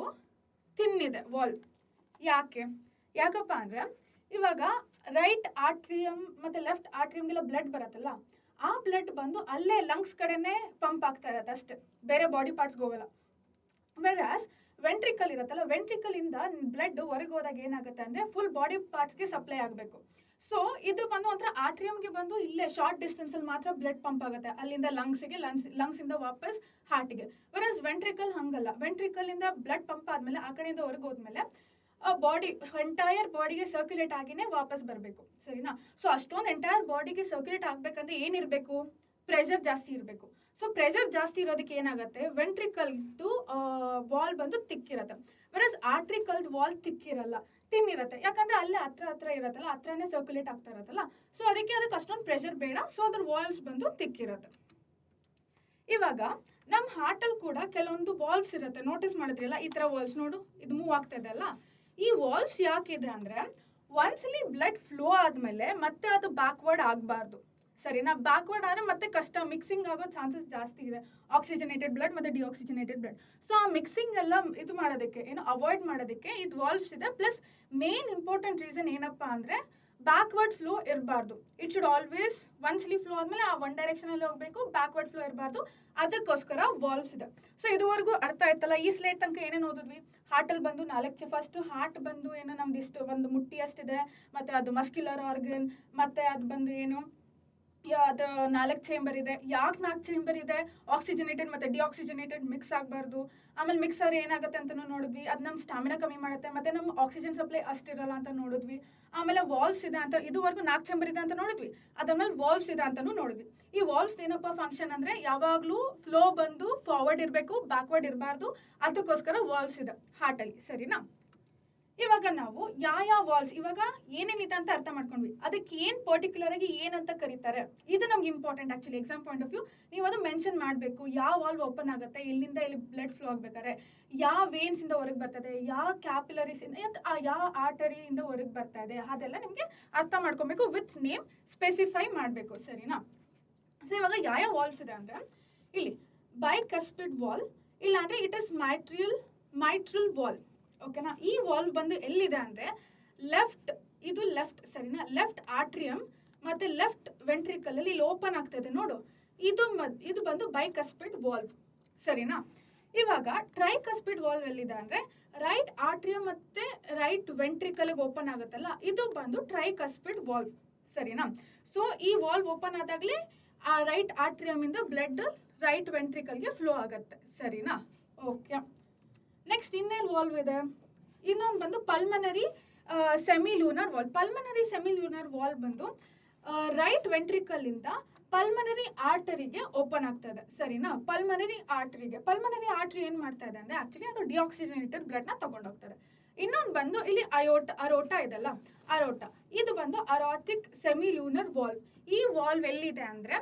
S1: ತಿನ್ನಿದೆ ವಾಲ್. ಯಾಕಪ್ಪ ಅಂದ್ರೆ ಇವಾಗ ರೈಟ್ ಆಟ್ರಿಯಂ ಮತ್ತೆ ಲೆಫ್ಟ್ ಆಟ್ರಿಯಮ್ಗೆಲ್ಲ ಬ್ಲಡ್ ಬರುತ್ತಲ್ಲ, ಆ ಬ್ಲಡ್ ಬಂದು ಅಲ್ಲೇ ಲಂಗ್ಸ್ ಕಡೆನೇ ಪಂಪ್ ಆಗ್ತಾ ಇರತ್ತೆ ಅಷ್ಟೇ, ಬೇರೆ ಬಾಡಿ ಪಾರ್ಟ್ಸ್ಗೆ ಹೋಗಲ್ಲ. ವೆರಾಸ್ ವೆಂಟ್ರಿಕಲ್ ಇರುತ್ತಲ್ಲ, ವೆಂಟ್ರಿಕಲ್ ಇಂದ ಬ್ಲಡ್ ಹೊರಗೆ ಹೋದಾಗ ಏನಾಗುತ್ತೆ ಅಂದರೆ ಫುಲ್ ಬಾಡಿ ಪಾರ್ಟ್ಸ್ಗೆ ಸಪ್ಲೈ ಆಗಬೇಕು. ಸೊ ಇದು ಬಂದು ಒಂಥರ ಆಟ್ರಿಯಮ್ಗೆ ಬಂದು ಇಲ್ಲೇ ಶಾರ್ಟ್ ಡಿಸ್ಟೆನ್ಸಲ್ಲಿ ಮಾತ್ರ ಬ್ಲಡ್ ಪಂಪ್ ಆಗುತ್ತೆ, ಅಲ್ಲಿಂದ ಲಂಗ್ಸಿಗೆ, ಲಂಗ್ಸಿಂದ ವಾಪಸ್ ಹಾರ್ಟ್ಗೆ. ವೆರಾಸ್ ವೆಂಟ್ರಿಕಲ್ ಹಂಗಲ್ಲ, ವೆಂಟ್ರಿಕಲಿಂದ ಬ್ಲಡ್ ಪಂಪ್ ಆದಮೇಲೆ ಆ ಕಡೆಯಿಂದ ಹೊರಗೆ ಹೋದ್ಮೇಲೆ ಬಾಡಿ ಎಂಟೈರ್ ಬಾಡಿಗೆ ಸರ್ಕ್ಯುಲೇಟ್ ಆಗಿನೇ ವಾಪಸ್ ಬರಬೇಕು, ಸರಿನಾ. ಸೊ ಅಷ್ಟೊಂದು ಎಂಟೈರ್ ಬಾಡಿಗೆ ಸರ್ಕ್ಯುಲೇಟ್ ಆಗಬೇಕಂದ್ರೆ ಏನಿರಬೇಕು, ಪ್ರೆಷರ್ ಜಾಸ್ತಿ ಇರಬೇಕು. ಸೊ ಪ್ರೆಷರ್ ಜಾಸ್ತಿ ಇರೋದಕ್ಕೆ ಏನಾಗುತ್ತೆ, ವೆಂಟ್ರಿಕಲ್ದು ವಾಲ್ ಬಂದು ತಿಕ್ಕಿರುತ್ತೆ, ವೆರಸ್ ಆರ್ಟ್ರಿಕಲ್ದು ವಾಲ್ ತಿಕ್ಕಿರಲ್ಲ, ತಿನ್ನಿರುತ್ತೆ. ಯಾಕಂದ್ರೆ ಅಲ್ಲೇ ಹತ್ರ ಇರುತ್ತಲ್ಲ, ಹತ್ರನೇ ಸರ್ಕ್ಯುಲೇಟ್ ಆಗ್ತಾ ಇರುತ್ತಲ್ಲ, ಸೊ ಅದಕ್ಕೆ ಅಷ್ಟೊಂದು ಪ್ರೆಷರ್ ಬೇಡ, ಸೊ ಅದ್ರ ವಾಲ್ಸ್ ಬಂದು ತಿಕ್ಕಿರುತ್ತೆ. ಇವಾಗ ನಮ್ಮ ಹಾರ್ಟಲ್ಲಿ ಕೂಡ ಕೆಲವೊಂದು ವಾಲ್ವ್ಸ್ ಇರುತ್ತೆ, ನೋಟಿಸ್ ಮಾಡಿದ್ರಲ್ಲ, ಈ ಥರ ವಾಲ್ವ್ಸ್ ನೋಡು, ಇದು ಮೂವ್ ಆಗ್ತಾ ಇದೆ ಅಲ್ಲ. ಈ ವಾಲ್ವ್ಸ್ ಯಾಕಿದೆ ಅಂದರೆ ಒನ್ಸಲಿ ಬ್ಲಡ್ ಫ್ಲೋ ಆದಮೇಲೆ ಮತ್ತೆ ಅದು ಬ್ಯಾಕ್ವರ್ಡ್ ಆಗಬಾರ್ದು, ಸರಿನಾ. ಬ್ಯಾಕ್ವರ್ಡ್ ಆದರೆ ಮತ್ತೆ ಕಷ್ಟ, ಮಿಕ್ಸಿಂಗ್ ಆಗೋ ಚಾನ್ಸಸ್ ಜಾಸ್ತಿ ಇದೆ, ಆಕ್ಸಿಜನೇಟೆಡ್ ಬ್ಲಡ್ ಮತ್ತು ಡಿಆಕ್ಸಿಜನೇಟೆಡ್ ಬ್ಲಡ್. ಸೊ ಆ ಮಿಕ್ಸಿಂಗ್ ಎಲ್ಲ ಇದು ಮಾಡೋದಕ್ಕೆ, ಏನು ಅವಾಯ್ಡ್ ಮಾಡೋದಕ್ಕೆ ಇದು ವಾಲ್ವ್ಸ್ ಇದೆ. ಪ್ಲಸ್ ಮೇನ್ ಇಂಪಾರ್ಟೆಂಟ್ ರೀಸನ್ ಏನಪ್ಪ ಅಂದರೆ ಬ್ಯಾಕ್ವರ್ಡ್ ಫ್ಲೋ ಇರಬಾರ್ದು. ಇಟ್ ಶುಡ್ ಆಲ್ವೇಸ್ ಒನ್ಸ್ಲಿ ಫ್ಲೋ ಆದಮೇಲೆ ಆ ಒನ್ ಡೈರೆಕ್ಷನಲ್ಲಿ ಹೋಗಬೇಕು, ಬ್ಯಾಕ್ವರ್ಡ್ ಫ್ಲೋ ಇರಬಾರ್ದು, ಅದಕ್ಕೋಸ್ಕರ ವಾಲ್ವ್ಸ್ ಇದೆ. ಸೊ ಇದುವರೆಗೂ ಅರ್ಥ ಆಯ್ತಲ್ಲ. ಈ ಸ್ಲೇಟ್ ತನಕ ಏನೇನು ಓದಿದ್ವಿ, ಹಾರ್ಟಲ್ಲಿ ಬಂದು 4 ಫಸ್ಟ್ ಹಾರ್ಟ್ ಬಂದು ಏನು ನಮ್ದು ಇಷ್ಟು ಒಂದು ಮುಟ್ಟಿ ಅಷ್ಟಿದೆ, ಮತ್ತು ಅದು ಮಸ್ಕ್ಯುಲರ್ ಆರ್ಗನ್, ಮತ್ತು ಅದು ಬಂದು ಏನು ಅದು 4 ಚೇಂಬರ್ ಇದೆ. ಯಾಕೆ 4 ಚೇಂಬರ್ ಇದೆ, ಆಕ್ಸಿಜನೇಟೆಡ್ ಮತ್ತು ಡಿಆಕ್ಸಿಜನೇಟೆಡ್ ಮಿಕ್ಸ್ ಆಗಬಾರ್ದು. ಆಮೇಲೆ ಮಿಕ್ಸ್ ಆದರೆ ಏನಾಗುತ್ತೆ ಅಂತಲೂ ನೋಡಿದ್ವಿ, ಅದು ನಮ್ಮ ಸ್ಟಾಮಿನಾ ಕಮ್ಮಿ ಮಾಡುತ್ತೆ, ಮತ್ತು ನಮ್ಮ ಆಕ್ಸಿಜನ್ ಸಪ್ಲೈ ಅಷ್ಟಿರಲ್ಲ ಅಂತ ನೋಡಿದ್ವಿ. ಆಮೇಲೆ ವಾಲ್ವ್ಸ್ ಇದೆ ಅಂತ, ಇದುವರೆಗೂ 4 ಚೇಂಬರ್ ಇದೆ ಅಂತ ನೋಡಿದ್ವಿ, ಅದಾದ್ಮೇಲೆ ವಾಲ್ವ್ಸ್ ಇದೆ ಅಂತಲೂ ನೋಡಿದ್ವಿ. ಈ ವಾಲ್ವ್ಸ್ ಏನಪ್ಪ ಫಂಕ್ಷನ್ ಅಂದರೆ ಯಾವಾಗಲೂ ಫ್ಲೋ ಬಂದು ಫಾರ್ವರ್ಡ್ ಇರಬೇಕು, ಬ್ಯಾಕ್ವರ್ಡ್ ಇರಬಾರ್ದು, ಅದಕ್ಕೋಸ್ಕರ ವಾಲ್ವ್ಸ್ ಇದೆ ಹಾರ್ಟಲ್ಲಿ, ಸರಿನಾ. ಇವಾಗ ನಾವು ಯಾವ ವಾಲ್ವ್ಸ್ ಇವಾಗ ಏನೇನಿದೆ ಅಂತ ಅರ್ಥ ಮಾಡ್ಕೊಂಡ್ವಿ, ಅದಕ್ಕೆ ಏನು ಪರ್ಟಿಕ್ಯುಲರ್ ಆಗಿ ಏನಂತ ಕರೀತಾರೆ, ಇದು ನಮ್ಗೆ important actually. Exam point of view ನೀವು ಅದು ಮೆನ್ಷನ್ ಮಾಡಬೇಕು, ಯಾವ ವಾಲ್ವ್ ಓಪನ್ ಆಗುತ್ತೆ, ಎಲ್ಲಿಂದ ಎಲ್ಲಿ ಬ್ಲಡ್ ಫ್ಲೋ ಆಗಬೇಕಾದ್ರೆ, ಯಾವ ವೇನ್ಸಿಂದ ಹೊರಗೆ ಬರ್ತದೆ, ಯಾವ ಕ್ಯಾಪಿಲರೀಸಿಂದ, ಯಾವ ಆರ್ಟರಿಯಿಂದ ಹೊರಗೆ ಬರ್ತಾ ಇದೆ, ಅದೆಲ್ಲ ನಿಮಗೆ ಅರ್ಥ ಮಾಡ್ಕೊಬೇಕು, ವಿತ್ ನೇಮ್ ಸ್ಪೆಸಿಫೈ ಮಾಡಬೇಕು, ಸರಿನಾ. ಸೊ ಇವಾಗ ಯಾವ ವಾಲ್ವ್ಸ್ ಇದೆ ಅಂದರೆ ಇಲ್ಲಿ ಬೈಕಸ್ಪಿಡ್ ವಾಲ್, ಇಲ್ಲಾಂದರೆ ಇಟ್ ಇಸ್ ಮೈಟ್ರಲ್ ವಾಲ್, ಓಕೆನಾ. ಈ ವಾಲ್ವ್ ಬಂದು ಎಲ್ಲಿದೆ ಅಂದರೆ ಇದು ಲೆಫ್ಟ್, ಸರಿನಾ, ಲೆಫ್ಟ್ ಆಟ್ರಿಯಮ್ ಮತ್ತು ಲೆಫ್ಟ್ ವೆಂಟ್ರಿಕಲಲ್ಲಿ ಇಲ್ಲಿ ಓಪನ್ ಆಗ್ತಾ ಇದೆ ನೋಡು, ಇದು ಬಂದು ಬೈಕಸ್ಪಿಡ್ ವಾಲ್ವ್, ಸರಿನಾ. ಇವಾಗ ಟ್ರೈಕಸ್ಪಿಡ್ ವಾಲ್ವ್ ಎಲ್ಲಿದೆ ಅಂದರೆ ರೈಟ್ ಆಟ್ರಿಯಮ್ ಮತ್ತು ರೈಟ್ ವೆಂಟ್ರಿಕಲ್ಗೆ ಓಪನ್ ಆಗುತ್ತಲ್ಲ, ಇದು ಬಂದು ಟ್ರೈಕಸ್ಪಿಡ್ ವಾಲ್ವ್, ಸರಿನಾ. ಸೊ ಈ ವಾಲ್ವ್ ಓಪನ್ ಆದಾಗಲೇ ಆ ರೈಟ್ ಆಟ್ರಿಯಮಿಂದ ಬ್ಲಡ್ ರೈಟ್ ವೆಂಟ್ರಿಕಲ್ಗೆ ಫ್ಲೋ ಆಗುತ್ತೆ, ಸರಿನಾ. ಓಕೆ, ನೆಕ್ಸ್ಟ್ ಇನ್ನೇನು ವಾಲ್ವ್ ಇದೆ, ಇನ್ನೊಂದು ಬಂದು ಪಲ್ಮನರಿ ಸೆಮಿಲ್ಯೂನರ್ ವಾಲ್ವ್. ಪಲ್ಮನರಿ ಸೆಮಿಲ್ಯೂನರ್ ವಾಲ್ವ್ ಬಂದು ರೈಟ್ ವೆಂಟ್ರಿಕಲ್ಲಿಂದ ಪಲ್ಮನರಿ ಆರ್ಟರಿಗೆ ಓಪನ್ ಆಗ್ತಾ ಇದೆ, ಸರಿನಾ. ಪಲ್ಮನರಿ ಆರ್ಟರಿ ಏನು ಮಾಡ್ತಾ ಇದೆ ಅಂದರೆ ಆ್ಯಕ್ಚುಲಿ ಅದು ಡಿಆಕ್ಸಿಜನೇಟೆಡ್ ಬ್ಲಡ್ನ ತೊಗೊಂಡೋಗ್ತದೆ. ಇನ್ನೊಂದು ಬಂದು ಇಲ್ಲಿ ಅರೋಟಾ ಇದೆಲ್ಲ, ಇದು ಬಂದು ಅರಾಟಿಕ್ ಸೆಮಿಲ್ಯೂನರ್ ವಾಲ್ವ್. ಈ ವಾಲ್ವ್ ಎಲ್ಲಿದೆ ಅಂದರೆ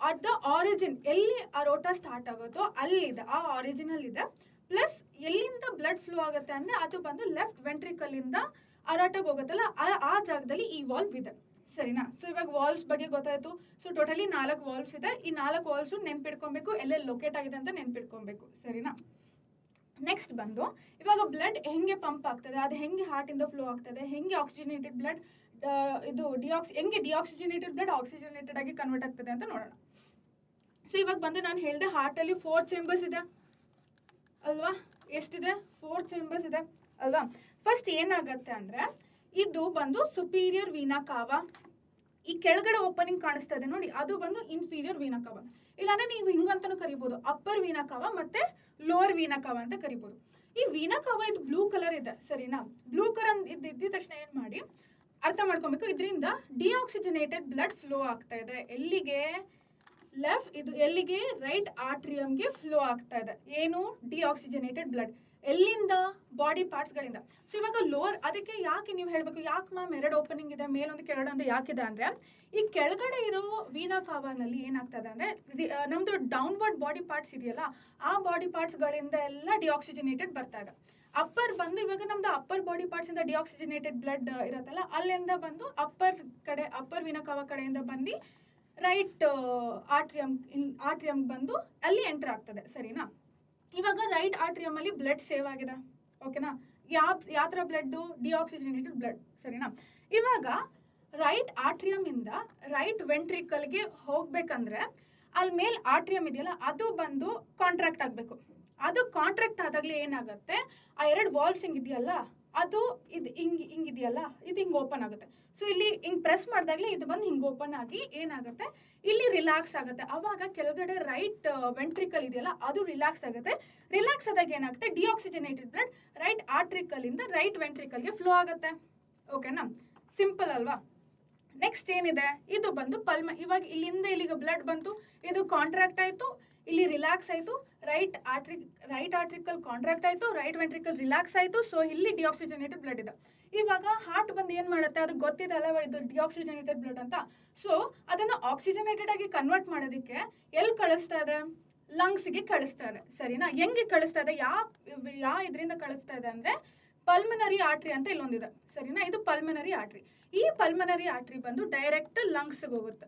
S1: ಅಟ್ ದ ಆರಿಜಿನ್, ಎಲ್ಲಿ ಅರೋಟಾ ಸ್ಟಾರ್ಟ್ ಆಗುತ್ತೋ ಅಲ್ಲಿದೆ, ಆ ಆರಿಜಿನಲ್ ಇದೆ. ಪ್ಲಸ್ ಎಲ್ಲಿಂದ ಬ್ಲಡ್ ಫ್ಲೋ ಆಗುತ್ತೆ ಅಂದರೆ ಅದು ಬಂದು ಲೆಫ್ಟ್ ವೆಂಟ್ರಿಕಲಿಂದ ಅರಾಟಾಗಿ ಹೋಗುತ್ತಲ್ಲ, ಆ ಜಾಗದಲ್ಲಿ ಈ ವಾಲ್ವ್ ಇದೆ, ಸರಿನಾ. ಸೊ ಇವಾಗ ವಾಲ್ವ್ಸ್ ಬಗ್ಗೆ ಗೊತ್ತಾಯಿತು. ಸೊ ಟೋಟಲಿ 4 ವಾಲ್ವ್ಸ್ ಇದೆ. ಈ 4 ವಾಲ್ವ್ಸು ನೆನ್ಪಿಡ್ಕೊಬೇಕು, ಎಲ್ಲೆಲ್ಲಿ ಲೊಕೇಟ್ ಆಗಿದೆ ಅಂತ ನೆನ್ಪಿಡ್ಕೊಬೇಕು, ಸರಿನಾ. ನೆಕ್ಸ್ಟ್ ಬಂದು ಇವಾಗ ಬ್ಲಡ್ ಹೆಂಗೆ ಪಂಪ್ ಆಗ್ತದೆ, ಅದು ಹೆಂಗೆ ಹಾರ್ಟಿಂದ ಫ್ಲೋ ಆಗ್ತದೆ, ಹೆಂಗೆ ಆಕ್ಸಿಜನೇಟೆಡ್ ಬ್ಲಡ್ ಹೆಂಗೆ ಡಿಆಕ್ಸಿಜನೇಟೆಡ್ ಬ್ಲಡ್ ಆಕ್ಸಿಜನೇಟೆಡ್ ಆಗಿ ಕನ್ವರ್ಟ್ ಆಗ್ತದೆ ಅಂತ ನೋಡೋಣ. ಸೊ ಇವಾಗ ಬಂದು ನಾನು ಹೇಳಿದೆ ಹಾರ್ಟಲ್ಲಿ 4 ಚೇಂಬರ್ಸ್ ಇದೆ ಅಲ್ವಾ, ಎಷ್ಟಿದೆ, 4 ಚೇಂಬರ್ಸ್ ಇದೆ ಅಲ್ವಾ. ಫಸ್ಟ್ ಏನಾಗುತ್ತೆ ಅಂದರೆ ಇದು ಬಂದು ಸುಪೀರಿಯರ್ ವೀನಾ ಕಾವಾ, ಈ ಕೆಳಗಡೆ ಓಪನಿಂಗ್ ಕಾಣಿಸ್ತಾ ಇದೆ ನೋಡಿ, ಅದು ಬಂದು ಇನ್ಫೀರಿಯರ್ ವೀನಾ ಕಾವಾ, ಇಲ್ಲಾಂದರೆ ನೀವು ಹಿಂಗಂತಲೂ ಕರಿಬೋದು, ಅಪ್ಪರ್ ವೀನಾ ಕಾವಾ ಮತ್ತು ಲೋವರ್ ವೀನಾ ಕಾವಾ ಅಂತ ಕರಿಬೋದು. ಈ ವೀನಾ ಕಾವಾ ಇದು ಬ್ಲೂ ಕಲರ್ ಇದೆ, ಸರಿನಾ. ಬ್ಲೂ ಕಲರ್ ಇದ್ದಿದ್ದ ತಕ್ಷಣ ಏನು ಮಾಡಿ ಅರ್ಥ ಮಾಡ್ಕೊಬೇಕು, ಇದರಿಂದ ಡಿಆಕ್ಸಿಜನೇಟೆಡ್ ಬ್ಲಡ್ ಫ್ಲೋ ಆಗ್ತಾ ಇದೆ, ಎಲ್ಲಿಗೆ, ಎಲ್ಲಿಗೆ, ರೈಟ್ ಆಟ್ರಿಯಮ್ಗೆ ಫ್ಲೋ ಆಗ್ತಾ ಇದೆ, ಏನು, ಡಿಆಕ್ಸಿಜನೇಟೆಡ್ ಬ್ಲಡ್, ಎಲ್ಲಿಂದ, ಬಾಡಿ ಪಾರ್ಟ್ಸ್ಗಳಿಂದ. ಸೊ ಇವಾಗ ಲೋವರ್, ಅದಕ್ಕೆ ಯಾಕೆ ನೀವು ಹೇಳಬೇಕು, ಯಾಕೆ ಮ್ಯಾಮ್ 2 ಓಪನಿಂಗ್ ಇದೆ, ಮೇಲೊಂದು ಕೆಳಗಡೆ ಯಾಕಿದೆ ಅಂದರೆ ಈ ಕೆಳಗಡೆ ಇರೋ ವೀನಾ ಕಾವಾನಲ್ಲಿ ಏನಾಗ್ತದೆ ಅಂದರೆ ನಮ್ಮದು ಡೌನ್ವರ್ಡ್ ಬಾಡಿ ಪಾರ್ಟ್ಸ್ ಇದೆಯಲ್ಲ, ಆ ಬಾಡಿ ಪಾರ್ಟ್ಸ್ಗಳಿಂದ ಎಲ್ಲ ಡಿಆಕ್ಸಿಜನೇಟೆಡ್ ಬರ್ತಾ ಇದೆ. ಅಪ್ಪರ್ ಬಂದು ಇವಾಗ ನಮ್ದು ಅಪ್ಪರ್ ಬಾಡಿ ಪಾರ್ಟ್ಸಿಂದ ಡಿಆಕ್ಸಿಜನೇಟೆಡ್ ಬ್ಲಡ್ ಇರುತ್ತಲ್ಲ, ಅಲ್ಲಿಂದ ಬಂದು ಅಪ್ಪರ್ ವೀನಾ ಕಾವಾ ಕಡೆಯಿಂದ ಬಂದು ರೈಟ್ ಆಟ್ರಿಯಮ್ ಬಂದು ಅಲ್ಲಿ ಎಂಟರ್ ಆಗ್ತದೆ, ಸರಿನಾ. ಇವಾಗ ರೈಟ್ ಆಟ್ರಿಯಮಲ್ಲಿ ಬ್ಲಡ್ ಸೇವ್ ಆಗಿದೆ, ಓಕೆನಾ. ಯಾವ ಥರ ಬ್ಲಡ್ಡು, ಡಿಆಕ್ಸಿಜನೇಟೆಡ್ ಬ್ಲಡ್, ಸರಿನಾ. ಇವಾಗ ರೈಟ್ ಆಟ್ರಿಯಮ್ ಇಂದ ರೈಟ್ ವೆಂಟ್ರಿಕಲ್ಗೆ ಹೋಗ್ಬೇಕಂದ್ರೆ ಅಲ್ಲಿ ಮೇಲೆ ಆಟ್ರಿಯಮ್ ಇದೆಯಲ್ಲ ಅದು ಬಂದು ಕಾಂಟ್ರಾಕ್ಟ್ ಆಗಬೇಕು. ಅದು ಕಾಂಟ್ರಾಕ್ಟ್ ಆದಾಗಲೇ ಏನಾಗುತ್ತೆ, ಆ ಎರಡು ವಾಲ್ವ್ಸ್ ಹಿಂಗಿದೆಯಲ್ಲ ಅದು ಇದು ಹಿಂಗಿದೆಯಲ್ಲ ಇದು ಹಿಂಗೆ ಓಪನ್ ಆಗುತ್ತೆ. ಸೊ ಇಲ್ಲಿ ಹಿಂಗೆ ಪ್ರೆಸ್ ಮಾಡಿದಾಗಲೇ ಇದು ಬಂದು ಹಿಂಗೆ ಓಪನ್ ಆಗಿ ಏನಾಗುತ್ತೆ, ಇಲ್ಲಿ ರಿಲ್ಯಾಕ್ಸ್ ಆಗುತ್ತೆ. ಅವಾಗ ಕೆಳಗಡೆ ರೈಟ್ ವೆಂಟ್ರಿಕಲ್ ಇದೆಯಲ್ಲ ಅದು ರಿಲ್ಯಾಕ್ಸ್ ಆಗುತ್ತೆ. ರಿಲ್ಯಾಕ್ಸ್ ಆದಾಗ ಏನಾಗುತ್ತೆ, ಡಿಆಕ್ಸಿಜನೇಟೆಡ್ ಬ್ಲಡ್ ರೈಟ್ ಆರ್ಟ್ರಿಕಲಿಂದ ರೈಟ್ ವೆಂಟ್ರಿಕಲ್ಗೆ ಫ್ಲೋ ಆಗುತ್ತೆ. ಓಕೆನಾ, ಸಿಂಪಲ್ ಅಲ್ವಾ. ನೆಕ್ಸ್ಟ್ ಏನಿದೆ, ಇದು ಬಂದು ಇವಾಗ ಇಲ್ಲಿಂದ ಇಲ್ಲಿಗೆ ಬ್ಲಡ್ ಬಂತು, ಇದು ಕಾಂಟ್ರಾಕ್ಟ್ ಆಯಿತು, ಇಲ್ಲಿ ರಿಲ್ಯಾಕ್ಸ್ ಆಯಿತು, ರೈಟ್ ಆರ್ಟ್ರಿಕಲ್ ಕಾಂಟ್ರಾಕ್ಟ್ ಆಯಿತು, ರೈಟ್ ವೆಂಟ್ರಿಕಲ್ ರಿಲ್ಯಾಕ್ಸ್ ಆಯಿತು. ಸೊ ಇಲ್ಲಿ ಡಿಆಕ್ಸಿಜನೇಟೆಡ್ ಬ್ಲಡ್ ಇದೆ. ಇವಾಗ ಹಾರ್ಟ್ ಬಂದು ಏನು ಮಾಡುತ್ತೆ, ಅದು ಗೊತ್ತಿದಲ್ಲವ ಇದು ಡಿಆಕ್ಸಿಜನೇಟೆಡ್ ಬ್ಲಡ್ ಅಂತ. ಸೊ ಅದನ್ನು ಆಕ್ಸಿಜನೇಟೆಡ್ ಆಗಿ ಕನ್ವರ್ಟ್ ಮಾಡೋದಕ್ಕೆ ಎಲ್ಲಿ ಕಳಿಸ್ತಾ ಇದೆ, ಲಂಗ್ಸ್ಗೆ ಕಳಿಸ್ತಾ ಇದೆ. ಸರಿನಾ, ಹೆಂಗೆ ಕಳಿಸ್ತಾ ಇದೆ, ಯಾವ ಇದರಿಂದ ಕಳಿಸ್ತಾ ಇದೆ ಅಂದರೆ ಪಲ್ಮನರಿ ಆರ್ಟ್ರಿ ಅಂತ ಇಲ್ಲೊಂದಿದೆ. ಸರಿನಾ, ಇದು ಪಲ್ಮನರಿ ಆರ್ಟ್ರಿ. ಈ ಪಲ್ಮನರಿ ಆರ್ಟ್ರಿ ಬಂದು ಡೈರೆಕ್ಟ್ ಲಂಗ್ಸ್ಗೆ ಹೋಗುತ್ತೆ.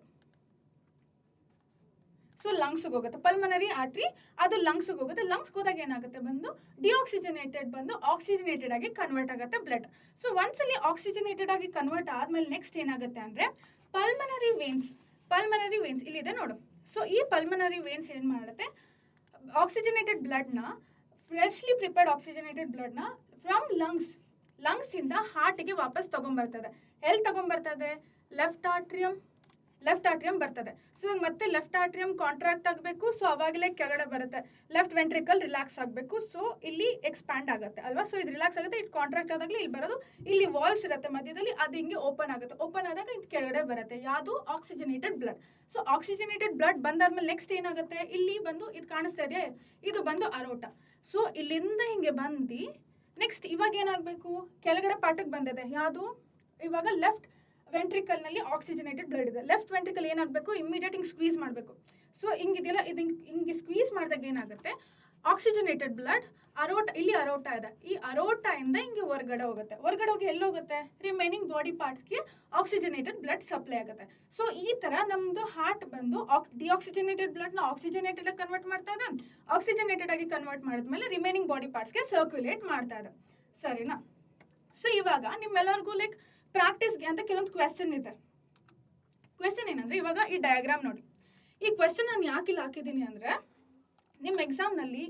S1: ಸೊ ಲಂಗ್ಸ್ಗೆ ಹೋಗುತ್ತೆ ಪಲ್ಮನರಿ ಆರ್ಟ್ರಿ, ಅದು ಲಂಗ್ಸ್ಗೆ ಹೋಗುತ್ತೆ. ಲಂಗ್ಸ್ಗೆ ಹೋದಾಗ ಏನಾಗುತ್ತೆ, ಬಂದು ಡಿಆಕ್ಸಿಜನೇಟೆಡ್ ಬಂದು ಆಕ್ಸಿಜನೇಟೆಡ್ ಆಗಿ ಕನ್ವರ್ಟ್ ಆಗುತ್ತೆ ಬ್ಲಡ್. ಸೊ ಒಂದ್ಸಲಿ ಆಕ್ಸಿಜನೇಟೆಡ್ ಆಗಿ ಕನ್ವರ್ಟ್ ಆದ್ಮೇಲೆ ನೆಕ್ಸ್ಟ್ ಏನಾಗುತ್ತೆ ಅಂದರೆ ಪಲ್ಮನರಿ ವೇನ್ಸ್ ಇಲ್ಲಿದೆ ನೋಡು. ಸೊ ಈ ಪಲ್ಮನರಿ ವೇನ್ಸ್ ಏನು ಮಾಡುತ್ತೆ, ಆಕ್ಸಿಜನೇಟೆಡ್ ಬ್ಲಡ್ನ ಫ್ರೆಶ್ಲಿ ಪ್ರಿಪೇರ್ಡ್ ಆಕ್ಸಿಜನೇಟೆಡ್ ಬ್ಲಡ್ನ ಫ್ರಮ್ ಲಂಗ್ಸಿಂದ ಹಾರ್ಟಿಗೆ ವಾಪಸ್ ತೊಗೊಂಬರ್ತದೆ. ಎಲ್ಲಿ ತೊಗೊಂಬರ್ತದೆ, ಲೆಫ್ಟ್ ಆಟ್ರಿಯಮ್ ಬರ್ತದೆ. ಸೊ ಇವಾಗ ಮತ್ತೆ ಲೆಫ್ಟ್ ಆಟ್ರಿಯಮ್ ಕಾಂಟ್ರಾಕ್ಟ್ ಆಗಬೇಕು. ಸೊ ಅವಾಗಲೇ ಕೆಳಗಡೆ ಬರುತ್ತೆ, ಲೆಫ್ಟ್ ವೆಂಟ್ರಿಕಲ್ ರಿಲ್ಯಾಕ್ಸ್ ಆಗಬೇಕು. ಸೊ ಇಲ್ಲಿ ಎಕ್ಸ್ಪ್ಯಾಂಡ್ ಆಗುತ್ತೆ ಅಲ್ವಾ. ಸೊ ಇದು ರಿಲ್ಯಾಕ್ಸ್ ಆಗುತ್ತೆ, ಇದು ಕಾಂಟ್ರಾಕ್ಟ್ ಆದಾಗಲೇ ಇಲ್ಲಿ ಬರೋದು, ಇಲ್ಲಿ ವಾಲ್ವ್ಸ್ ಇರುತ್ತೆ ಮಧ್ಯದಲ್ಲಿ, ಅದು ಹಿಂಗೆ ಓಪನ್ ಆಗುತ್ತೆ. ಓಪನ್ ಆದಾಗ ಇದು ಕೆಳಗಡೆ ಬರುತ್ತೆ, ಯಾವುದು oxygenated blood. So oxygenated blood ಬಂದಾದ್ಮೇಲೆ ನೆಕ್ಸ್ಟ್ ಏನಾಗುತ್ತೆ, ಇಲ್ಲಿ ಬಂದು ಇದು ಕಾಣಿಸ್ತಾ ಇದೆ, ಇದು ಬಂದು ಅರೋಟ. ಸೊ ಇಲ್ಲಿಂದ ಹಿಂಗೆ ಬಂದು ನೆಕ್ಸ್ಟ್ ಇವಾಗ ಏನಾಗಬೇಕು, ಕೆಳಗಡೆ ಪಾರ್ಟಿಗೆ ಬಂದಿದೆ ಯಾವುದು, ಇವಾಗ ಲೆಫ್ಟ್ ವೆಂಟ್ರಿಕಲ್ನಲ್ಲಿ ಆಕ್ಸಿಜನೇಟೆಡ್ ಬ್ಲಡ್ ಇದೆ. ಲೆಫ್ಟ್ ವೆಂಟ್ರಿಕಲ್ ಏನಾಗಬೇಕು, ಇಮಿಡಿಯೇಟ್ ಹಿಂಗೆ ಸ್ಕ್ವೀಸ್ ಮಾಡಬೇಕು. ಸೊ ಹಿಂಗಿದೆಯಲ್ಲ, ಇದು ಹಿಂಗೆ ಸ್ಕ್ವೀಸ್ ಮಾಡಿದಾಗ ಏನಾಗುತ್ತೆ, ಆಕ್ಸಿಜನೇಟೆಡ್ ಬ್ಲಡ್ ಇಲ್ಲಿ ಅರೋಟ ಇದೆ, ಈ ಅರೋಟದಿಂದ ಹಿಂಗೆ ಹೊರಗಡೆ ಹೋಗಿ ಎಲ್ಲಿ ಹೋಗುತ್ತೆ, ರಿಮೈನಿಂಗ್ ಬಾಡಿ ಪಾರ್ಟ್ಸ್ಗೆ ಆಕ್ಸಿಜನೇಟೆಡ್ ಬ್ಲಡ್ ಸಪ್ಲೈ ಆಗುತ್ತೆ. ಸೊ ಈ ಥರ ನಮ್ಮದು ಹಾರ್ಟ್ ಬಂದು ಡಿಆಕ್ಸಿಜನೇಟೆಡ್ ಬ್ಲಡ್ನ ಆಕ್ಸಿಜನೇಟೆಡ್ ಆಗಿ ಕನ್ವರ್ಟ್ ಮಾಡ್ತಾ ಇದೆ. ಆಕ್ಸಿಜನೇಟೆಡ್ ಆಗಿ ಕನ್ವರ್ಟ್ ಮಾಡಿದ್ಮೇಲೆ ರಿಮೈನಿಂಗ್ ಬಾಡಿ ಪಾರ್ಟ್ಸ್ಗೆ ಸರ್ಕ್ಯುಲೇಟ್ ಮಾಡ್ತಾ ಇದೆ. ಸರಿನಾ. ಸೊ ಇವಾಗ ನಿಮ್ಮೆಲ್ಲರಿಗೂ ಲೈಕ್ ಪ್ರಾಕ್ಟೀಸ್ಗೆ ಅಂತ ಕೆಲವೊಂದು ಕ್ವೆಶ್ಚನ್ ಇದೆ. ಕ್ವೆಶ್ಚನ್ ಏನಂದರೆ, ಇವಾಗ ಈ ಡಯಾಗ್ರಾಮ್ ನೋಡಿ. ಈ ಕ್ವೆಶ್ಚನ್ ನಾನು ಯಾಕೆ ಇಲ್ಲಿ ಹಾಕಿದ್ದೀನಿ ಅಂದರೆ, ನಿಮ್ಮ ಎಕ್ಸಾಮ್ನಲ್ಲಿ